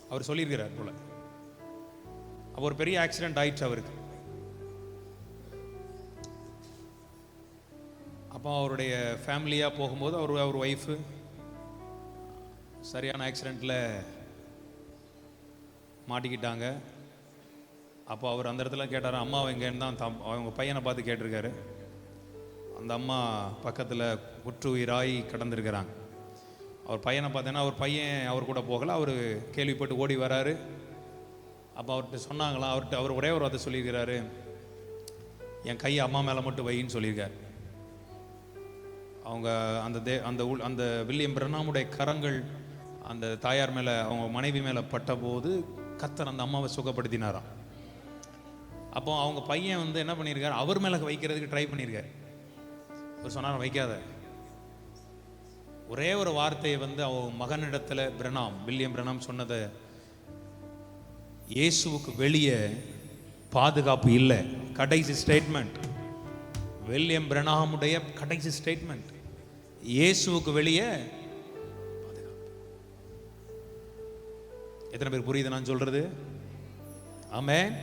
அவர் சொல்லியிருக்கிறார் போல. அப்போ ஒரு பெரிய ஆக்சிடென்ட் ஆயிடுச்சு அவருக்கு. அப்போ அவருடைய ஃபேமிலியாக போகும்போது அவர் ஒய்ஃபு சரியான ஆக்சிடெண்ட்டில் மாட்டிக்கிட்டாங்க. அப்போ அவர் அந்த இடத்துல கேட்டார், அம்மாவை எங்கேன்னு தான் அவங்க பையனை பார்த்து கேட்டிருக்காரு. அந்த அம்மா பக்கத்தில் குற்றுயிராய் கடந்திருக்கிறாங்க. அவர் பையனை பார்த்தேன்னா அவர் பையன் அவர் கூட போகலை. அவர் கேள்விப்பட்டு ஓடி வராரு. அப்போ அவர்கிட்ட சொன்னாங்களாம். அவர் ஒரே ஒரு வார்த்தை சொல்லியிருக்கிறாரு, என் கையை அம்மா மேலே மட்டும் வைன்னு சொல்லியிருக்காரு. அவங்க அந்த வில்லியம் பிரனாமுடைய கரங்கள் அந்த தாயார் மேலே, அவங்க மனைவி மேலே பட்டபோது கர்த்தர் அந்த அம்மாவை சுகப்படுத்தினாராம். அப்போ அவங்க பையன் வந்து என்ன பண்ணியிருக்காரு, அவர் மேலே வைக்கிறதுக்கு ட்ரை பண்ணியிருக்காரு. அவர் சொன்னார், வைக்காத. ஒரே ஒரு வார்த்தையை வந்து அவங்க மகனிடத்தில் வில்லியம் பிரனாம் சொன்னதை, இயேசுவுக்கு வெளியே பாதுகாப்பு இல்லை. கடைசி ஸ்டேட்மெண்ட், வில்லியம் பிரனாமுடைய கடைசி ஸ்டேட்மெண்ட், இயேசுவுக்கு வெளியே பாதுகாப்பு. எத்தனை பேர் புரியுது நான் சொல்றது? ஆமென்.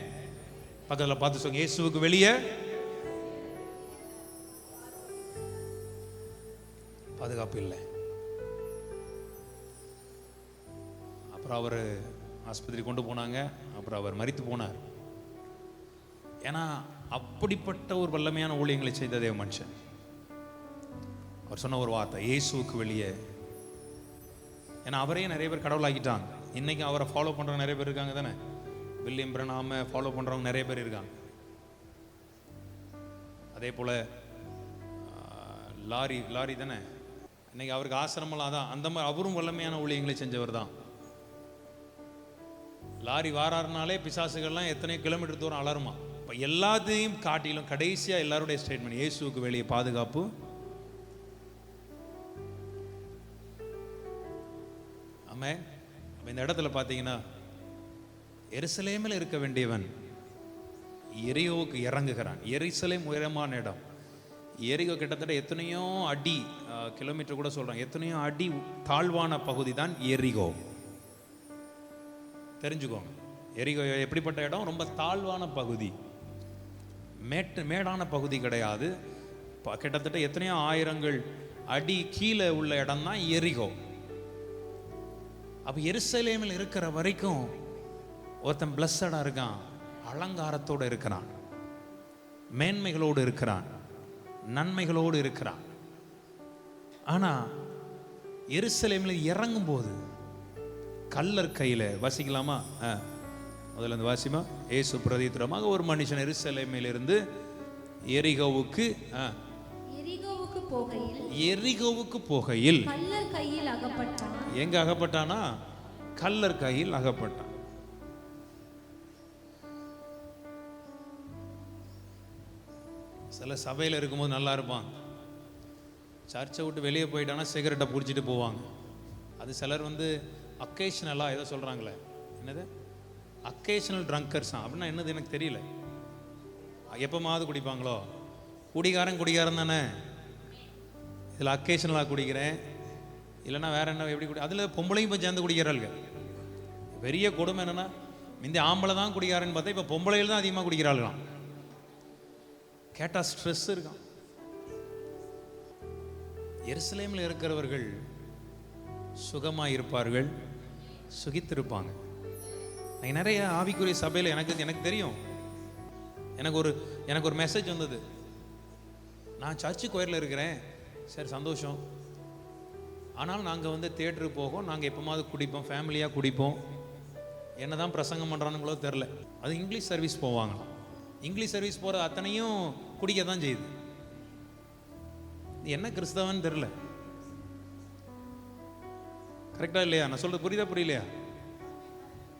பக்கத்தில் பார்த்து சொல்லுங்க, இயேசுவுக்கு வெளியே பாதுகாப்பு இல்லை. அப்புறம் அவர் ஆஸ்பத்திரி கொண்டு போனாங்க. அப்புறம் அவர் மரித்து போனார். ஏன்னா அப்படிப்பட்ட ஒரு வல்லமையான ஊழியங்களை செய்த தேவ மனுஷன். அவர் சொன்ன ஒரு வார்த்தை, இயேசுவுக்கு வெளியே. ஏன்னா அவரே நிறைய பேர் கடவுளாக்கிட்டாங்க. இன்னைக்கு அவரை ஃபாலோ பண்றவங்க நிறைய பேர் இருக்காங்க தானே. வில்லியம் பிரனாமை ஃபாலோ பண்றவங்க நிறைய பேர் இருக்காங்க. அதே போல லாரி தானே, இன்னைக்கு அவருக்கு ஆசிரமெல்லாம் தான். அந்த மாதிரி அவரும் வல்லமையான ஊழியங்களை செஞ்சவர் தான். லாரி வாராருனாலே பிசாசுகள்லாம் எத்தனையோ கிலோமீட்டர் தூரம் அலருமா. இப்போ எல்லாத்தையும் காட்டிலும் கடைசியாக எல்லாருடைய ஸ்டேட்மெண்ட், இயேசுவுக்கு வெளியே பாதுகாப்பு. ஆமே. இந்த இடத்துல பார்த்தீங்கன்னா, எருசலேமில் இருக்க வேண்டியவன் எரியோவுக்கு இறங்குகிறான். எருசலேம் உயரமான இடம். எரிகோ கிட்டத்தட்ட எத்தனையோ அடி கிலோமீட்டர் கூட சொல்றாங்க, எத்தனையோ அடி தாழ்வான பகுதி தான் எரிகோ. தெரிஞ்சுக்கோங்க, எரிகோ எப்படிப்பட்ட இடம்? ரொம்ப தாழ்வான பகுதி, மேடான பகுதி கிடையாது. கிட்டத்தட்ட எத்தனையோ ஆயிரங்கள் அடி கீழே உள்ள இடம் தான் எரிகோ. அப்ப எருசலேமில் இருக்கிற வரைக்கும் ஒருத்தன் பிளஸடா இருக்கான், அலங்காரத்தோடு இருக்கிறான், மேன்மைகளோடு இருக்கிறான், நன்மைகளோடு இருக்கிறான். ஆனா எருசலேமில் இறங்கும் போது கல்லர் கையில, வாசிக்கலாமா? முதல்ல இந்த வாசிமா. இயேசு பிரதித்திரமாக ஒரு மனுஷன் எருசலேமில் இருந்து எரிகோவுக்கு போகையில் கல்லர் கையில் அகப்பட்டான். எங்க அகப்பட்டானா? கல்லர் கையில் அகப்பட்டான். சில சபையில் இருக்கும்போது நல்லா இருப்பான், சர்ச்சை விட்டு வெளியே போயிட்டானா சிகரெட்டை பிடிச்சிட்டு போவாங்க. அது சிலர் வந்து அக்கேஷனலாக ஏதோ சொல்கிறாங்களே, என்னது அக்கேஷனல் ட்ரங்கர்ஸ் அப்படின்னா என்னது எனக்கு தெரியல. எப்போமாவது குடிப்பாங்களோ? குடிகாரன் தானே. இதில் அக்கேஷனலாக குடிக்கிறேன், இல்லைன்னா வேற என்ன எப்படி குடி, அதில் பொம்பளையும் போய் சேர்ந்து குடிக்கிறாளுங்க. பெரிய கொடுமை என்னென்னா, முந்தி ஆம்பளை தான் குடிக்காரன்னு பார்த்தா இப்போ பொம்பளையில் தான் அதிகமாக குடிக்கிறாள்களாம். கேட்டா ஸ்ட்ரெஸ் இருக்கான். எருசலேமில் இருக்கிறவர்கள் சுகமாக இருப்பார்கள், சுகித்திருப்பாங்க. நிறைய ஆவிக்குரிய சபையில் எனக்கு தெரியும். எனக்கு ஒரு மெசேஜ் வந்தது. நான் சர்ச்சு கோயிலில் இருக்கிறேன், சரி சந்தோஷம். ஆனால் நாங்கள் தியேட்டருக்கு போவோம், நாங்கள் எப்போமாவது குடிப்போம், ஃபேமிலியாக குடிப்போம். என்ன தான் பிரசங்கம் பண்ணுறானுங்களோ தெரில. அது இங்கிலீஷ் சர்வீஸ் போவாங்க. இங்கிலீஷ் சர்வீஸ் போகிற அத்தனையும் குடிக்க தான் செய்யுது. என்ன கிறிஸ்தவன்னு தெரில. கரெக்டா இல்லையா? நான் சொல்றது புரியலையா?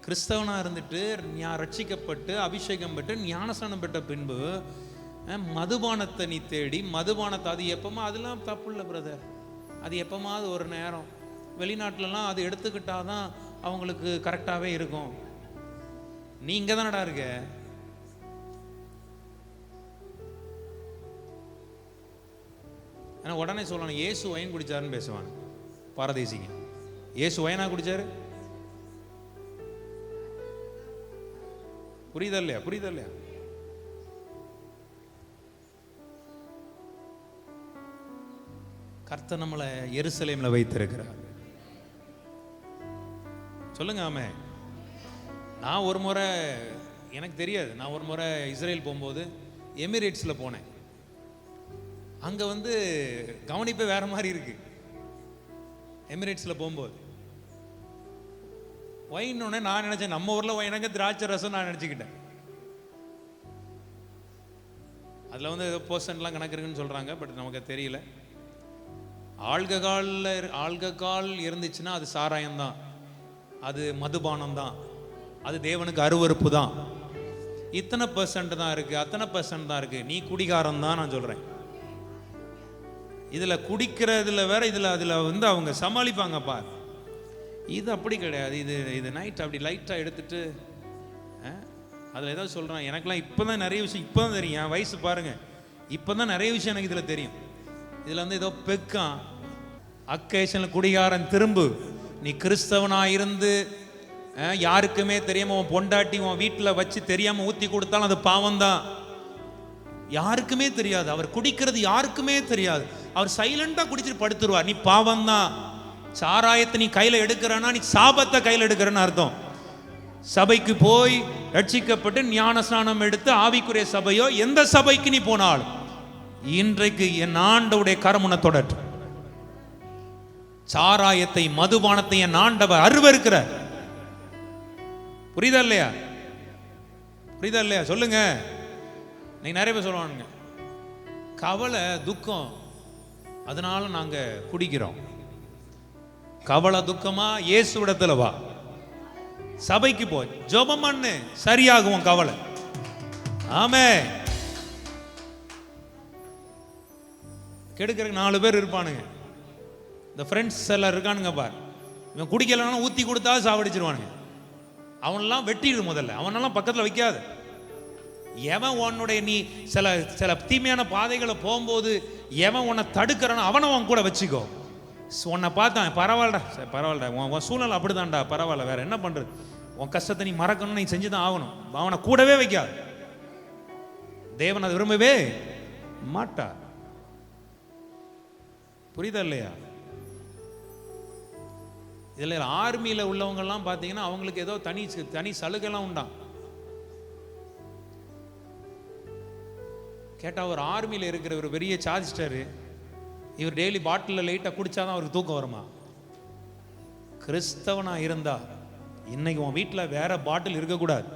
கிறிஸ்தவனா இருந்துட்டு ரட்சிக்கப்பட்டு அபிஷேகம் பெற்று ஞானஸ்நானம் பெற்ற பின்பு மதுபானத்தை நீ தேடி மதுபானத்தை, அது எப்பமா, அதெல்லாம் தப்பு இல்லை பிரதர். அது எப்பமாவது ஒரு நேரம், வெளிநாட்டிலலாம் அது எடுத்துக்கிட்டாதான் அவங்களுக்கு கரெக்டாகவே இருக்கும். நீ இங்கே தானடா இருக்க. ஏன்னா உடனே சொல்லணும் இயேசு ஒயின் குடிச்சாருன்னு பேசுவாங்க பாரதேசிங்க. இயேசு ஒயினா குடிச்சாரு? புரியுதா இல்லையா? கர்த்தர் நம்மளை எருசலேமில் வைத்திருக்கிறார். சொல்லுங்க ஆமே. நான் ஒரு முறை, எனக்கு தெரியாது, நான் ஒரு முறை இஸ்ரேல் போகும்போது எமிரேட்ஸில் போனேன். அங்கே கவனிப்பே வேற மாதிரி இருக்கு. எமிரேட்ஸில் போகும்போது ஒயின் ஒன்று நான் நினச்சேன், நம்ம ஊரில் ஒயினாங்க திராட்சை ரசம் நான் நினச்சிக்கிட்டேன். அதில் ஏதோ % கணக்கு இருக்குன்னு சொல்கிறாங்க, பட் நமக்கு தெரியல. ஆல்கஹால் இருந்துச்சுன்னா அது சாராயம்தான், அது மதுபானம் தான், அது தேவனுக்கு அருவருப்பு தான். இத்தனை % தான் இருக்கு, அத்தனை % தான் இருக்கு. நீ குடிகாரம் தான் நான் சொல்கிறேன். இதில் குடிக்கிறதுல வேற, அதில் அவங்க சமாளிப்பாங்கப்பா. இது அப்படி கிடையாது. இது நைட் அப்படி லைட்டாக எடுத்துட்டு அதில் ஏதாவது சொல்கிறான். எனக்குலாம் இப்போ தான் நிறைய விஷயம் இப்போ தான் தெரியும். என் வயசு பாருங்க, இப்போ தான் நிறைய விஷயம் எனக்கு இதில் தெரியும். இதில் ஏதோ பெக்கான் அக்கேஷனில் குடிகாரன் திரும்பு. நீ கிறிஸ்தவனாக இருந்து யாருக்குமே தெரியாமல் உன் பொண்டாட்டி உன் வீட்டில் வச்சு தெரியாமல் ஊற்றி கொடுத்தாலும் அது பாவம்தான். யாருக்குமே தெரியாது, அவர் குடிக்கிறது யாருக்குமே தெரியாது. அவர் சைலண்டா குடிச்சிட்டு படுத்துருவார். நீ பாவம் தான். சாராயத்தை நீ கையில எடுக்கிறனா நீ சாபத்தை கையில் எடுக்கிறன்னு அர்த்தம். சபைக்கு போய் ரட்சிக்கப்பட்டு ஞான ஸ்நானம் எடுத்து ஆவிக்குரிய சபையோ எந்த சபைக்கு நீ போனால் இன்றைக்கு என் ஆண்டவருடைய கரமுன தொடர். சாராயத்தை மதுபானத்தை என் ஆண்டவர் அருவருக்கிறார். புரியுதா இல்லையா? சொல்லுங்க. நீ நிறைய பேர் சொல்லுவானுங்க கவலை துக்கம், அதனால நாங்க குடிக்கிறோம். கவலை துக்கமா இயேசுவிடத்துல வா, சபைக்கு போய் ஜெபம் பண்ணு, சரியாகும் கவலை. ஆமே. கெடுக்கிறதுக்கு 4 பேர் இருப்பானுங்க. இந்த ஃப்ரெண்ட்ஸ் எல்லாம் இருக்கானுங்க பார். இவன் குடிக்கலன்னா ஊத்தி கொடுத்தா சாவடிச்சிருவானுங்க. அவனெல்லாம் வெட்டிடு முதல்ல, அவனெல்லாம் பக்கத்தில் வைக்காது. எவன் உன்னுடைய நீ சில தீமையான பாதைகளை போகும்போது எவன் உன்னை தடுக்கிறானோ அவனை உன் கூட வச்சுக்கோ. உன்னை பார்த்தான் பரவாயில்லடா, உன் சூழ்நிலை அப்படிதான்டா, பரவாயில்ல, வேற என்ன பண்றது, உன் கஷ்டத்தை நீ மறக்கணும்னு நீ செஞ்சுதான் ஆகணும். அவனை கூடவே வைக்காது. தேவன் அதை விரும்பவே மாட்டார். புரியுதா இல்லையா? இதுல ஆர்மியில உள்ளவங்க எல்லாம் பாத்தீங்கன்னா அவங்களுக்கு ஏதோ தனி சலுகைலாம் உண்டாம். கேட்டா ஒரு ஆர்மியில் இருக்கிற ஒரு பெரிய சார்ஜ்டரு, இவர் டெய்லி பாட்டிலில் லைட்டாக குடிச்சாதான் அவருக்கு தூக்கம் வருமா? கிறிஸ்தவனா இருந்தா இன்னைக்கு உன் வீட்டில் வேற பாட்டில் இருக்கக்கூடாது.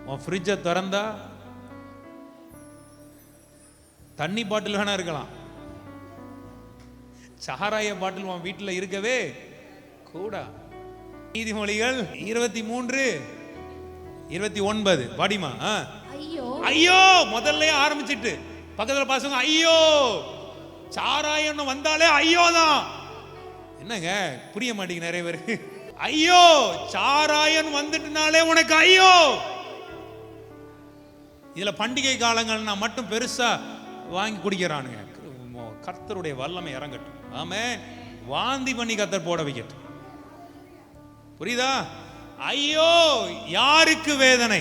உன் ஃப்ரிட்ஜை திறந்தா தண்ணி பாட்டில் வேணா இருக்கலாம், சாராய பாட்டில் உன் வீட்டில் இருக்கவே கூட. நீதிமொழிகள் 23:29 பாடிமா. ஐயோ முதல்ல ஆரம்பிச்சிட்டு பக்கத்துல பசங்க ஐயோ சாராயம் வந்தாலே ஐயோ தான். என்னங்க புரிய மாட்டேங்க நிறைய பேருக்கு. ஐயோ சாராயம் வந்துட்டுனாலே உனக்கு ஐயோ. இதுல பண்டிகை காலங்கள்னா மட்டும் பெருசா வாங்கி குடிக்கிறானுங்க. கர்த்தருடைய வல்லமை இறங்கட்டும். ஆமென். வாந்தி பண்ணி கர்த்தர் போட வைக்கட்டும். புரியுதா? ஐயோ யாருக்கு வேதனை,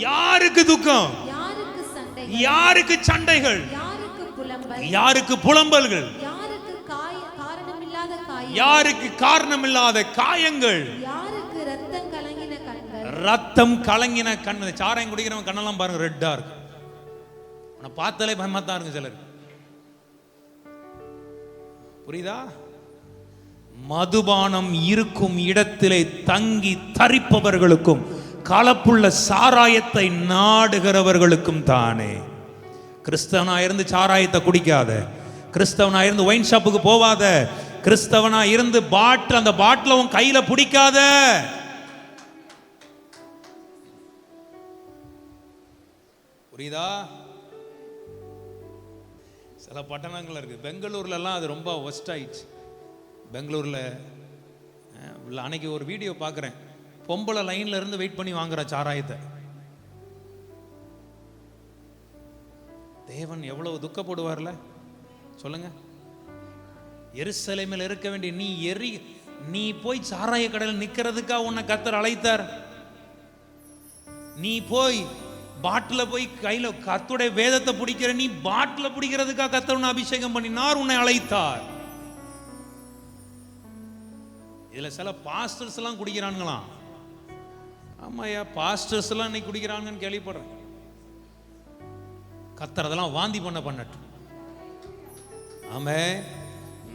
யாருக்கு துக்கம், யாருக்கு சண்டைகள், யாருக்கு புலம்பல், யாருக்கு புலம்பல்கள், யாருக்கு காரணமில்லாத காயம், யாருக்கு காரணமில்லாத காயங்கள், யாருக்கு ரத்தம் கலங்கின கண்கள். ரத்தம் கலங்கின கண். சாராயம் குடிக்கிறவன் கண்ணெல்லாம் பாருங்க ரெட்டா இருக்கு. உன்னை பார்த்தாலே பயமாத்தான் இருக்கு சிலர். புரியுதா? மதுபானம் இருக்கும் இடத்திலே தங்கி தரிப்பவர்களுக்கும் கலப்புள்ள சாராயத்தை நாடுகிறவர்களுக்கும் தானே. கிறிஸ்தவனா இருந்து சாராயத்தை குடிக்காத, கிறிஸ்தவனா இருந்து ஒயின் ஷாப்புக்கு போவாத, கிறிஸ்தவனா இருந்து அந்த பாட்டில் உன் கையில பிடிக்காத. புரியுதா? சில பட்டணங்கள் இருக்கு. பெங்களூர்ல எல்லாம் அது ரொம்ப ஒஸ்ட் ஆயிடுச்சு. பெங்களூர்ல அன்னைக்கு ஒரு வீடியோ பார்க்குறேன். பொம்பளை லைன்ல இருந்து வெயிட் பண்ணி வாங்குற சாராயத்தை. தேவன் எவ்வளவு துக்கப்படுவார்ல சொல்லுங்க. எருசலேமில் இருக்க வேண்டிய நீ போய் சாராய கடையில் நிக்கிறதுக்கா உன்னை கர்த்தர் அழைத்தார்? நீ போய் பாட்டில் போய் கையில கர்த்தருடைய வேதத்தை பிடிக்கிற, நீ பாட்டில் பிடிக்கிறதுக்கா கர்த்தர் உன்னை அபிஷேகம் பண்ணினார், உன்னை அழைத்தார். இதுல சில பாஸ்டர்ஸ் எல்லாம் குடிக்கிறானுங்களாம். ஆமாயா, பாஸ்டர்ஸ் எல்லாம் இன்னைக்கு குடிக்கிறாங்கன்னு கேள்விப்படுறேன். கர்த்தர் அதெல்லாம் வாந்தி பண்ணட்டும். ஆமே,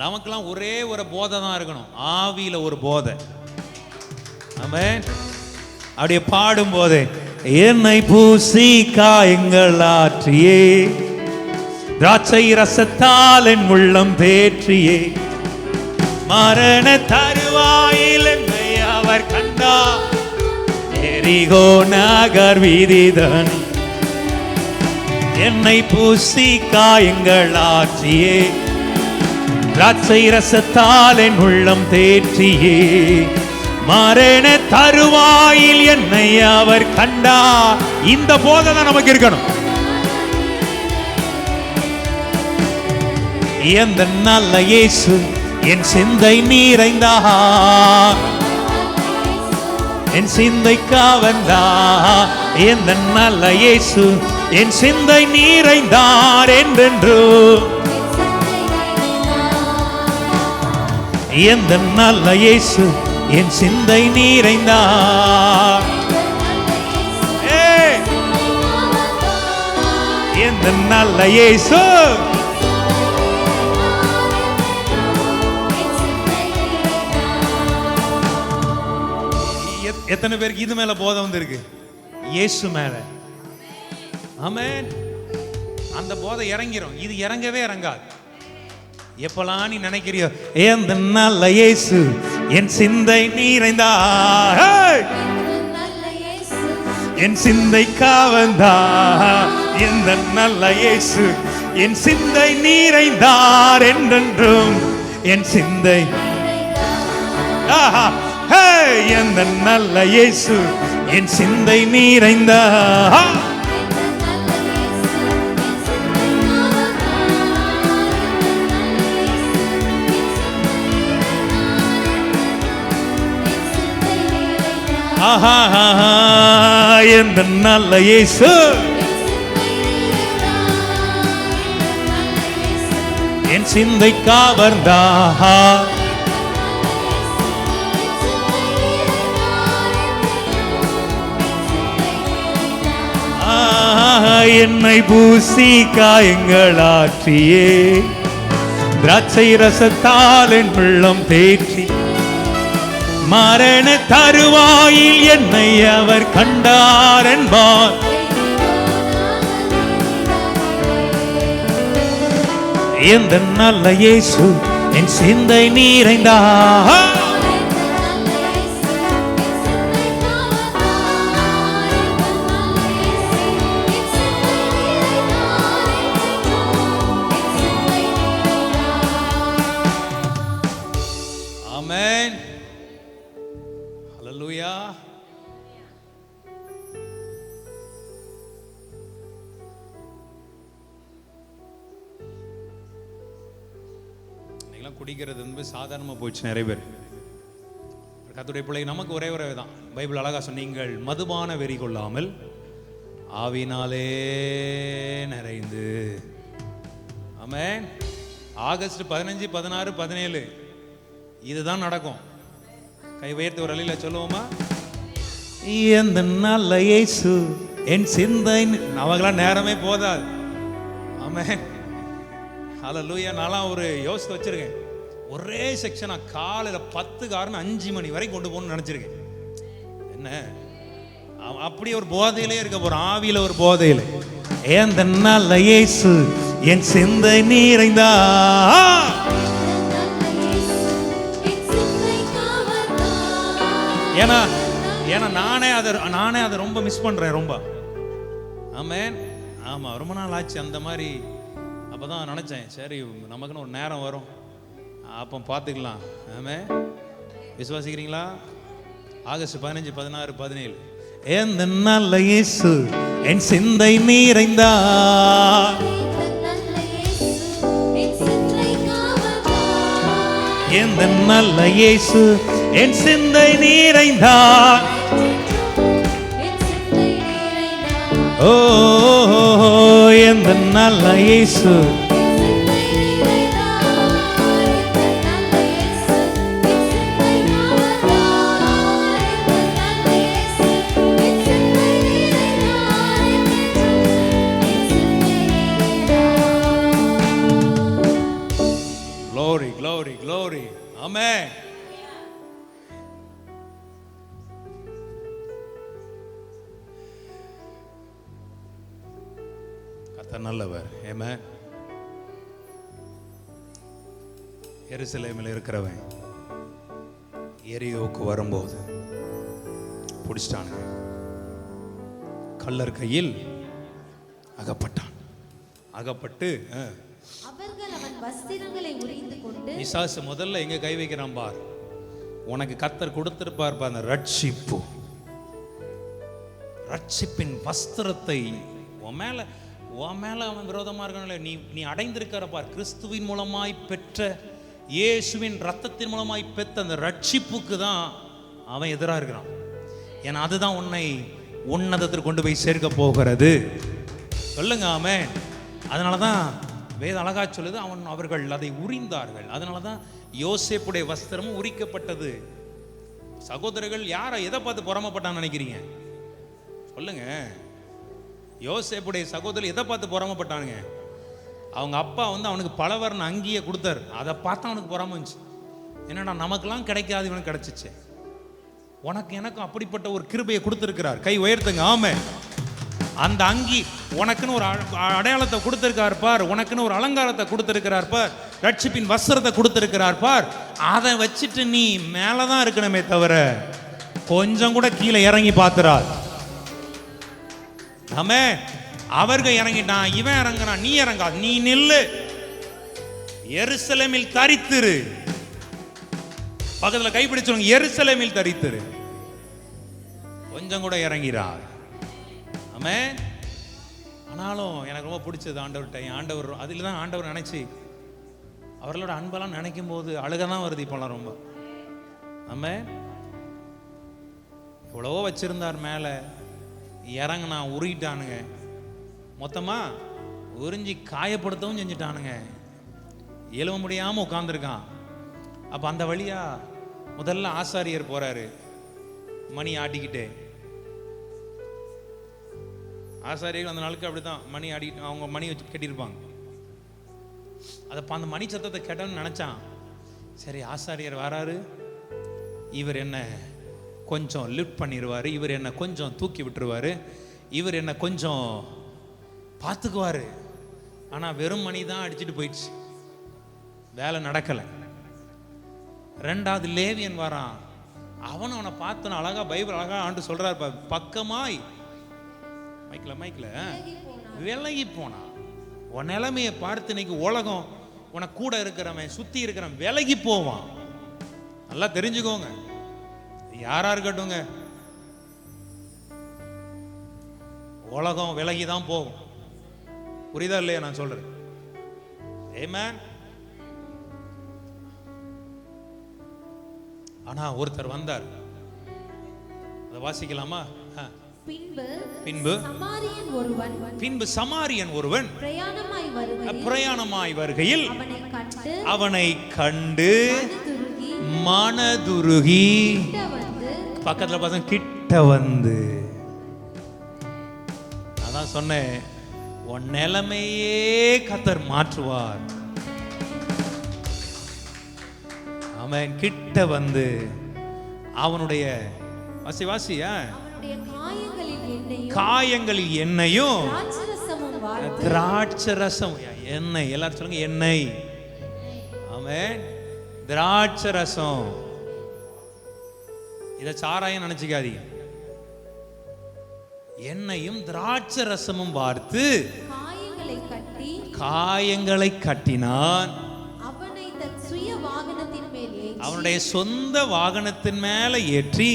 நமக்கெல்லாம் ஒரே ஒரு போதை தான் இருக்கணும், ஆவியில ஒரு போதை. ஆமே, அப்படியே பாடும் போதே என்னை பூசி காயங்கள் ஆற்றியே, திராட்சை ரசத்தால் என் உள்ளம் தேற்றியே, மரண தருவாயில் என்னை அவர் கண்டார், எரிகோ நகர் வீதிதான் என்னை பூசி காயங்கள் ஆற்றியே, திராட்சை ரசத்தால் என் உள்ளம் தேற்றியே, மரண தருவாயில் என்னை அவர் கண்டார். இந்த போதை தான் நமக்கு இருக்கணும். எந்த நல்ல இயேசு என் சிந்தை நிறைந்தார், என் சிந்தை காவந்தார். எந்த நல்ல இயேசு என் சிந்தை நிறைந்தார் என்றென்று. எந்த நல்ல இயேசு என் சிந்தை நிறைந்தார். எந்த நல்ல இயேசு. எத்தனை பேருக்கு இது மேல போதை வந்திருக்கு? இயேசு மேல. ஆமென். அந்த போதை இறங்கிரும், இது இறங்கவே இறங்காது. எப்பலாம் நீ நினைக்கிறியோ எந்த நல்ல இயேசு என் சிந்தை நிறைந்தார், என் சிந்தை காவந்தார், எந்த நல்ல இயேசு என் சிந்தை நிறைந்தார் என்றென்றும் என் சிந்தை. எந்த நல்ல இயேசு என் சிந்தை நிறைந்தார். எந்த நல்ல இயேசு என் சிந்தை கவர்ந்தார். என்னை பூசி காயங்களாற்றியே, திராட்சை ரசத்தால் என் உள்ளம் தேற்றி, மரண தருவாயில் என்னை அவர் கண்டார் என்பார். எந்த நல்ல இயேசு என் சிந்தை நிறைந்தார். ஆமென். ஹல்லேலூயா. இன்னைக்கெல்லாம் குடிக்கிறது வந்து சாதாரணமாக போயிடுச்சு நிறைய பேர். கர்த்தருடைய பிள்ளை நமக்கு ஒரே ஒரே தான். பைபிள் அழகா சொன்னீங்கள், மதுபான வெறி கொள்ளாமல் ஆவினாலே ஆகஸ்ட் 15, 16, 17 இதுதான் நடக்கும். கை உயர்த்தி ஒரு அலையில சொல்லுவோமா? எந்த நல்ல இயேசு என் சிந்தை. அவங்களாம் நேரமே போதாது. ஆமென். ஹல்லேலூயா. நான்லாம் ஒரு யோசித்து வச்சிருக்கேன், ஒரே செக்ஷனா காலையில் 10 5 மணி வரைக்கும் கொண்டு போகணும்னு நினைச்சிருக்கேன். என்ன அப்படி ஒரு போதையிலே இருக்க போறோம், ஆவியில ஒரு போதையில. எந்த நல்ல இயேசு என் சிந்தை நிறைந்தா. ஏன்னா நானே அதை ரொம்ப மிஸ் பண்றேன், ரொம்ப. ஆமென். ஆமா, ரொம்ப நாள் ஆச்சு அந்த மாதிரி. அப்பதான் நினைச்சேன், சரி நமக்குன்னு ஒரு நேரம் வரும், அப்போ பார்த்துக்கலாம். ஆமென். விசுவாசிக்கிறீங்களா? ஆகஸ்ட் 15, 16, 17 எந்த நல்ல இயேசு என் சிந்தை நிறைந்தா. எந்த நல்ல இயேசு என் சிந்தை நிறைந்தா. ஓ எந்த நல்ல இயேசு. Glory, glory, glory. Amen. கர்த்தர் நல்லவர். Amen. எருசலேமில் இருக்கிறவன் எரியோக்கு வரும்போது பிடிச்சிட்டானுங்க. கள்ளர் கையில் அகப்பட்டான். அகப்பட்டு அவர்கள் அவன் வஸ்திரங்களை உரிந்து கொண்டு. பிசாசு முதல்ல எங்க கை வைக்கிறான் பார். உனக்கு கர்த்தர் கொடுத்திருப்பார் பார், அந்த ரட்சிப்பு, ரட்சிப்பின் வஸ்திரத்தை உன் மேல அவன் விரோதமா இருக்கானே, நீ அடைந்திருக்கிற பார். கிறிஸ்துவின் மூலமாய் பெற்ற, இயேசுவின் ரத்தத்தின் மூலமாய் பெற்ற அந்த ரட்சிப்புக்கு தான் அவன் எதிராக இருக்கிறான். ஏன்னா அதுதான் உன்னை உன்னதத்திற்கு கொண்டு போய் சேர்க்க போகிறது. சொல்லுங்க ஆமென். அதனாலதான் வேத அழகா சொல்லுது, அவர்கள் அதை உரிந்தார்கள். அதனாலதான் யோசேப்புடைய வஸ்திரமும் உரிக்கப்பட்டது. சகோதரர்கள் யாரை எதை பார்த்து பொறாமப்பட்டான்னு நினைக்கிறீங்க? சொல்லுங்க. யோசேப்புடைய சகோதரர் எதை பார்த்து பொறாமப்பட்டானுங்க? அவங்க அப்பா அவனுக்கு பலவர்ண அங்கியை கொடுத்தாரு. அதை பார்த்து அவனுக்கு பொறாம இருந்துச்சு. என்னடா நமக்கெல்லாம் கிடைக்காது, இவனுக்கு கிடைச்சிச்சு. உனக்கு எனக்கும் அப்படிப்பட்ட ஒரு கிருபையை கொடுத்திருக்கிறார். கை உயர்த்துங்க. ஆமென். அந்த அங்கி உனக்குன்னு ஒரு அடையாளத்தை கொடுத்திருக்கார் பார், உனக்குன்னு ஒரு அலங்காரத்தை கொடுத்திருக்கிறார் பார், ரட்சிப்பின் வஸ்திரத்தை கொடுத்திருக்கிறார் பார். அதை வச்சுட்டு நீ மேலதான் இருக்கணுமே தவிர கொஞ்சம் கூட கீழே இறங்கி பார்த்துறார். ஆமென். அவர்கள் இறங்கிட்டான், இவன் இறங்குறான், நீ இறங்காது, நீ நில்லு. எருசலேமில் தரித்திரு. பக்கத்துல கைப்பிடிச்சவங்க, எருசலேமில் தரித்திரு. கொஞ்சம் கூட இறங்கிறார். ஆமென். ஆனாலும் எனக்கு ரொம்ப பிடிச்சது ஆண்டவர் அதில் தான் ஆண்டவர் நினைச்சு அவர்களோட அன்பெல்லாம் நினைக்கும் போது அழுகதான் வருது இப்பெல்லாம் ரொம்ப. ஆமென். எவ்வளவோ வச்சிருந்தார் மேல, இறங்கினா உருகிட்டானுங்க. மொத்தமா உறிஞ்சி காயப்படுத்தவும் செஞ்சுட்டானுங்க. எழுவ முடியாம உட்கார்ந்துருக்கான். அப்ப அந்த வழியா முதல்ல ஆசாரியர் போறாரு, மணி ஆட்டிக்கிட்டே. ஆசாரியர்கள் அந்த நாளுக்கு அப்படித்தான் மணி ஆடிட்டு அவங்க மணி வச்சு கட்டியிருப்பாங்க. அதை அந்த மணி சத்தத்தை கேட்டோன்னு நினைச்சான், சரி ஆசாரியர் வராரு, இவர் என்ன கொஞ்சம் லிஃப்ட் பண்ணிடுவாரு, இவர் என்ன கொஞ்சம் தூக்கி விட்டுருவாரு, இவர் என்ன கொஞ்சம் பார்த்துக்குவாரு. ஆனால் வெறும் மணி தான் அடிச்சுட்டு போயிடுச்சு, வேலை நடக்கலை. ரெண்டாவது லேவியன் வரான். அவனை பார்த்தன அழகா பைபிள் அழகா ஆண்டு சொல்றாரு, பக்கமாய் மைக்கில் விலகி போனா. உன் நிலைமையை பார்த்து இன்னைக்கு உலகம் உனக்கு கூட இருக்கிறவன் சுத்தி இருக்கிறவன் விலகி போவான். நல்லா தெரிஞ்சுக்கோங்க, யாரா இருக்கட்டுங்க, உலகம் விலகிதான் போகும். புரியுதா இல்லையா நான் சொல்றேன்? ஆமென். ஆனா ஒருத்தர் வந்தார், அதை வாசிக்கலாமா? பின்பு சமாரியன் ஒருவன் பிரயாணமாய் வருகையில் அவனை கண்டு மனதுருகி மனதுருகி கிட்ட வந்து பக்கத்துல பசங்க கிட்ட வந்து, அதான் சொன்னேன், உன் நிலைமையே கர்த்தர் மாற்றுவார். அவன் கிட்ட வந்து அவனுடைய வாசியா அவனுடைய காயங்களில் எண்ணெயும் காயங்களில் எண்ணெயும் திராட்சரசமும் வார்த்து திராட்சரசம், எண்ணெய், எல்லாரும் சொல்லுங்க எண்ணெய். ஆமென். திராட்சரசம், இத சாராயம் நினைச்சுக்காதீங்க. எண்ணெயும் திராட்சரசமும் வார்த்து காயங்களை கட்டினான். அவனை தன் சுய வாகனத்தின் மேல் ஏற்றி அவனுடைய சொந்த வாகனத்தின் மேல ஏற்றி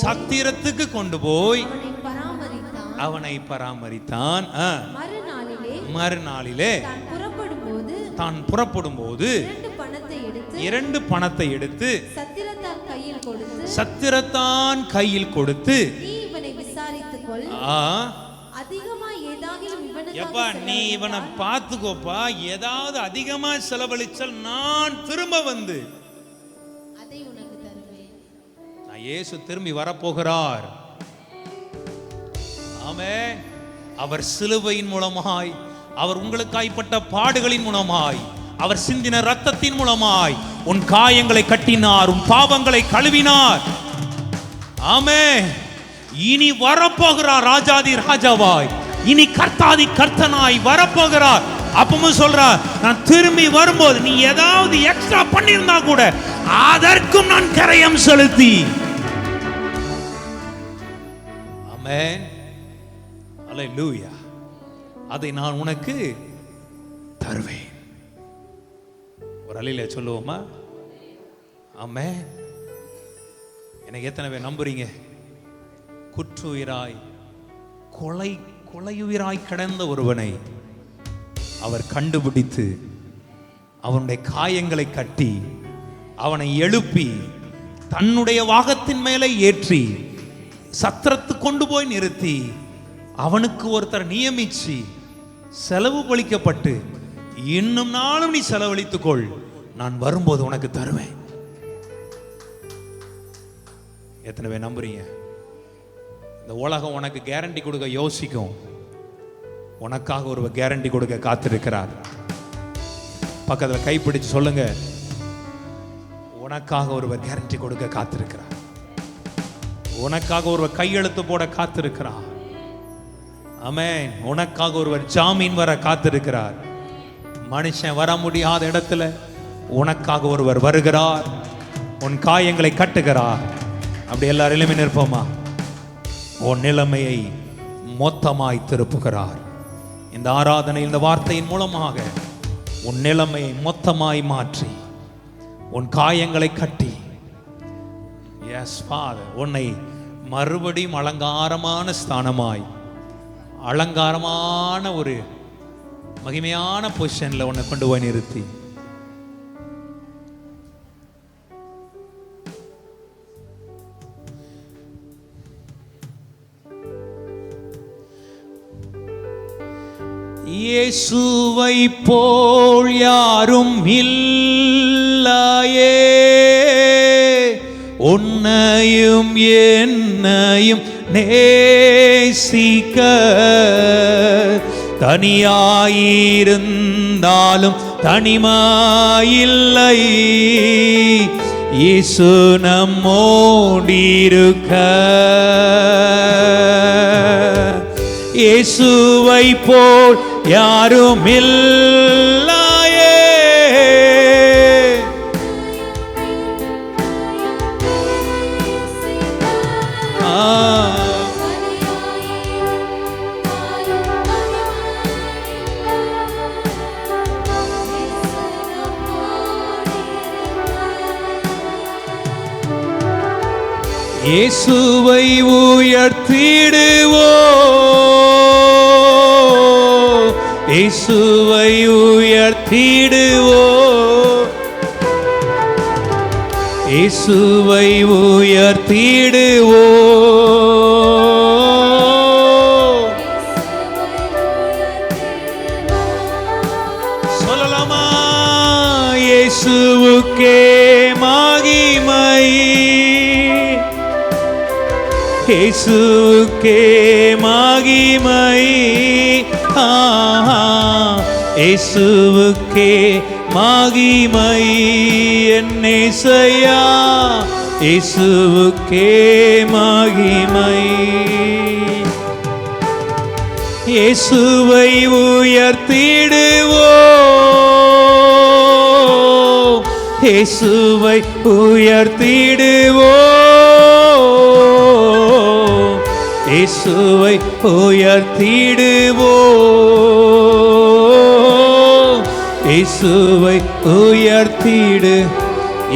சத்திரத்துக்கு கொண்டு போய் அவனை பராமரித்தான். மறுநாளிலே தான் புறப்படும் போது 2 பணத்தை எடுத்து சத்திரத்தான் கையில் கொடுத்து, எப்பா நீ இவனை பார்த்துக்கோப்பா, ஏதாவது அதிகமா செலவழிச்சால் நான் திரும்ப வந்து நான் இயேசு திரும்பி வரப்போகிறார். ஆமென். அவர் சிலுவையின் மூலமாய், அவர் உங்களுக்காய்ப்பட்ட பாடுகளின் மூலமாய், அவர் சிந்தின ரத்தத்தின் மூலமாய் உன் காயங்களை கட்டினார், உன் பாவங்களை கழுவினார். ஆமென். இனி வரப்போகிறார் ராஜாதி ராஜாவாய், இனி கர்த்தாதி கர்த்தனாய் வரப்போகிறார். அப்பவும் சொல்றார், நான் திரும்பி வரும்போது நீ ஏதாவது எக்ஸ்ட்ரா பண்ணியிருந்தா கூட அதற்கும் நான் கரையம் செலுத்தி. ஆமென். அல்லேலூயா. அதை நான் உனக்கு தருவேன். ஒரு அலையில சொல்லுவோமா? ஆமென். எனக்கு எத்தனை பேர் நம்புறீங்க? குற்றுயிராய் கொலையுயிராய் கிடந்த ஒருவனை அவர் கண்டுபிடித்து அவனுடைய காயங்களை கட்டி அவனை எழுப்பி தன்னுடைய வாகத்தின் மேலே ஏற்றி சத்திரத்து கொண்டு போய் நிறுத்தி அவனுக்கு ஒருத்தர் நியமிச்சு செலவு பளிக்கப்பட்டு, இன்னும் நாளும் நீ செலவழித்துக்கொள், நான் வரும்போது உனக்கு தருவேன். எத்தனை பேர் நம்புறீங்க? இந்த உலகம் உனக்கு கேரண்டி கொடுக்க யோசிக்கும், உனக்காக ஒரு கேரண்டி கொடுக்க காத்திருக்கிறார். பக்கத்தில் கைப்பிடிச்சு சொல்லுங்க, உனக்காக ஒருவர் கேரண்டி கொடுக்க காத்திருக்கிறார். உனக்காக ஒருவர் கையெழுத்து போட காத்திருக்கிறார். ஆமென். உனக்காக ஒருவர் ஜாமீன் வர காத்திருக்கிறார். மனுஷன் வர முடியாத இடத்துல உனக்காக ஒருவர் வருகிறார், உன் காயங்களை கட்டுகிறார். அப்படி எல்லாரிலுமே நிற்போமா? உன் நிலைமையை மொத்தமாய் திருப்புகிறார். இந்த ஆராதனை, இந்த வார்த்தையின் மூலமாக உன் நிலைமையை மொத்தமாய் மாற்றி உன் காயங்களை கட்டி, எஸ் ஃபாதர், உன்னை மறுபடியும் அலங்காரமான ஸ்தானமாய், அலங்காரமான ஒரு மகிமையான பொசிஷன்ல உன்னை கொண்டு போய் நிறுத்தி, இயேசுவை போல் யாரும் இல்லையே, உன்னையும் என்னையும் நேசிக்க, தனியாயிருந்தாலும் தனிமாயில்லை, இயேசு நம்மோடிருக்க. இயேசுவை போல் யாரும் இல்லையே, இயேசுவை உயர்த்திடுவோ, இயேசுவை உயர்த்திடுவோ, இயேசுவை உயர்த்திடுவோ. சொல்லலாமா? இயேசுவுக்கே மகிமை, இயேசுவுக்கே மகிமை, இயேசுவுக்கே மகிமை, என் இயேசையா இயேசுவுக்கே மகிமை. இயேசுவை உயர்த்திடுவோம், இயேசுவை உயர்த்திடுவோம், இயேசுவை உயர்த்திடுவோம், இயேசுவை உயர்த்திடு.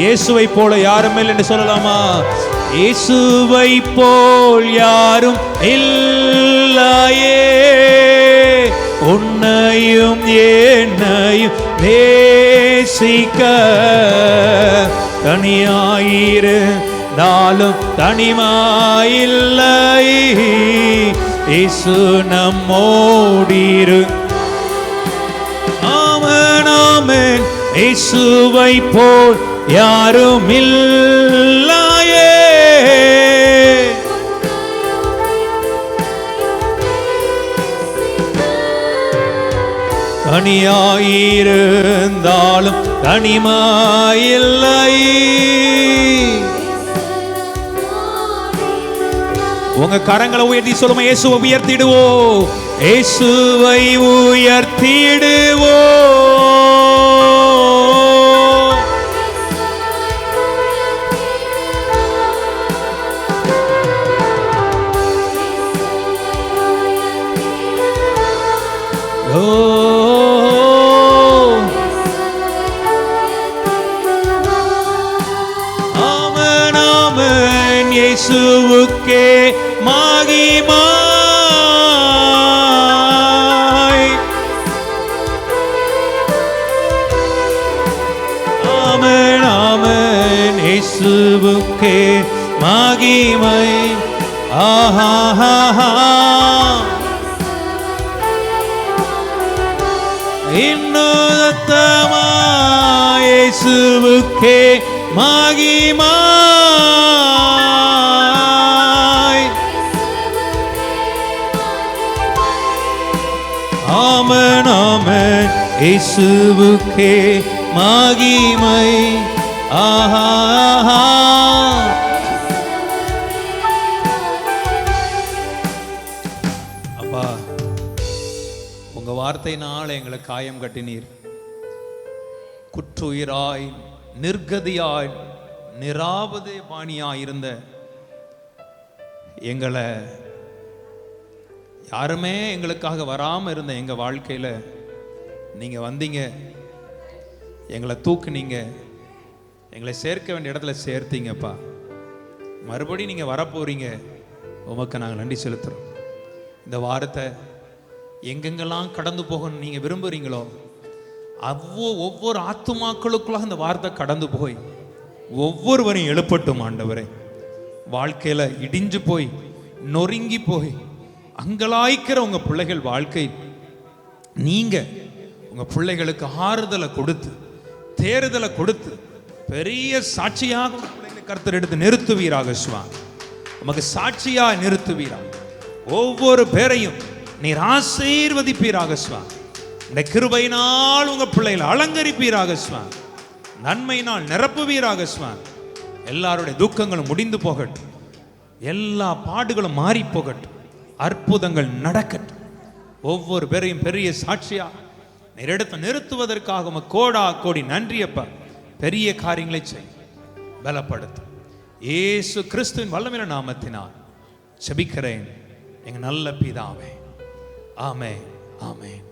இயேசுவை போல யாரும் இல்லை என்று சொல்லலாமா? இயேசுவை போல் யாரும் இல்லையே, உன்னையும் என்னையும் நேசிக்க தனியாயிருந்தாலும் தனிமாயில்லை, இயேசு நம்மோடிரு. ஆமென் ஆமென். இயேசுவை போல் யாரும் இல்லையே, தனியாயிருந்தாலும் தனிமாயில்லை. உங்க கரங்களை உயர்த்தி சொல்லுமா, இயேசுவை உயர்த்திடுவோம், இயேசுவை உயர்த்திடுவோம். ஆமென் ஆமென். இயேசுவுக்கே மகிமை, ஆமென் ஆமென். இயேசுவுக்கே மகிமை. ஆஹா இன்னுத்தமா இயேசுவுக்கே மகிமை. ஆமென் ஆமென். இயேசுவுக்கே மகிமை. ஆஹா அப்பா, உங்க வார்த்தையினால் எங்களை காயம் கட்டினீர். குற்றுயிராய் நிர்கதியாய் நிராபதேபாணியாய் இருந்த எங்களை, யாருமே எங்களுக்காக வராமல் இருந்த எங்கள் வாழ்க்கையில் நீங்கள் வந்தீங்க, எங்களை தூக்குனீங்க, எங்களை சேர்க்க வேண்டிய இடத்துல சேர்த்தீங்கப்பா. மறுபடியும் நீங்கள் வரப்போறீங்க, உமக்கு நாங்கள் நன்றி செலுத்துகிறோம். இந்த வாரத்தை எங்கெங்கெல்லாம் கடந்து போகணும் நீங்கள் விரும்புகிறீங்களோ ஒவ்வொரு ஆத்துமாக்களுக்குள்ளாக இந்த வார்த்தை கடந்து போய் ஒவ்வொருவரையும் எழுப்பட்டும் ஆண்டவரே. வாழ்க்கையில் இடிஞ்சு போய் நொறுங்கி போய் அங்கலாய்க்கிற உங்க பிள்ளைகள் வாழ்க்கை நீங்க உங்க பிள்ளைகளுக்கு ஆறுதலை கொடுத்து தேறுதலை கொடுத்து பெரிய சாட்சியாக பிள்ளைகளை கர்த்தர் எடுத்து நிறுத்துவீராக சுவாமி. நமக்கு சாட்சியா நிறுத்துவீராக. ஒவ்வொரு பேரையும் நீர் ஆசீர்வதிப்பீராக சுவாமி. இந்த கிருபையினால் உங்க பிள்ளைகளை அலங்கரிப்பீராக சுவாமி. நன்மையினால் நிரப்புவீராக சுவாமி. எல்லாருடைய துக்கங்களும் முடிந்து போகட்டும், எல்லா பாடுகளும் மாறி போகட்டும், அற்புதங்கள் நடக்கட்டும். ஒவ்வொரு பேரையும் பெரிய சாட்சியா நீர் எடுத்து நிறுத்துவதற்காக கோடா கோடி நன்றியப்பா. பெரிய காரியங்களை செய், பலப்படுத்தும். இயேசு கிறிஸ்துவின் வல்லமையான நாமத்தினால் ஜெபிக்கிறேன் எங்க நல்ல பிதாவே. ஆமென் ஆமென்.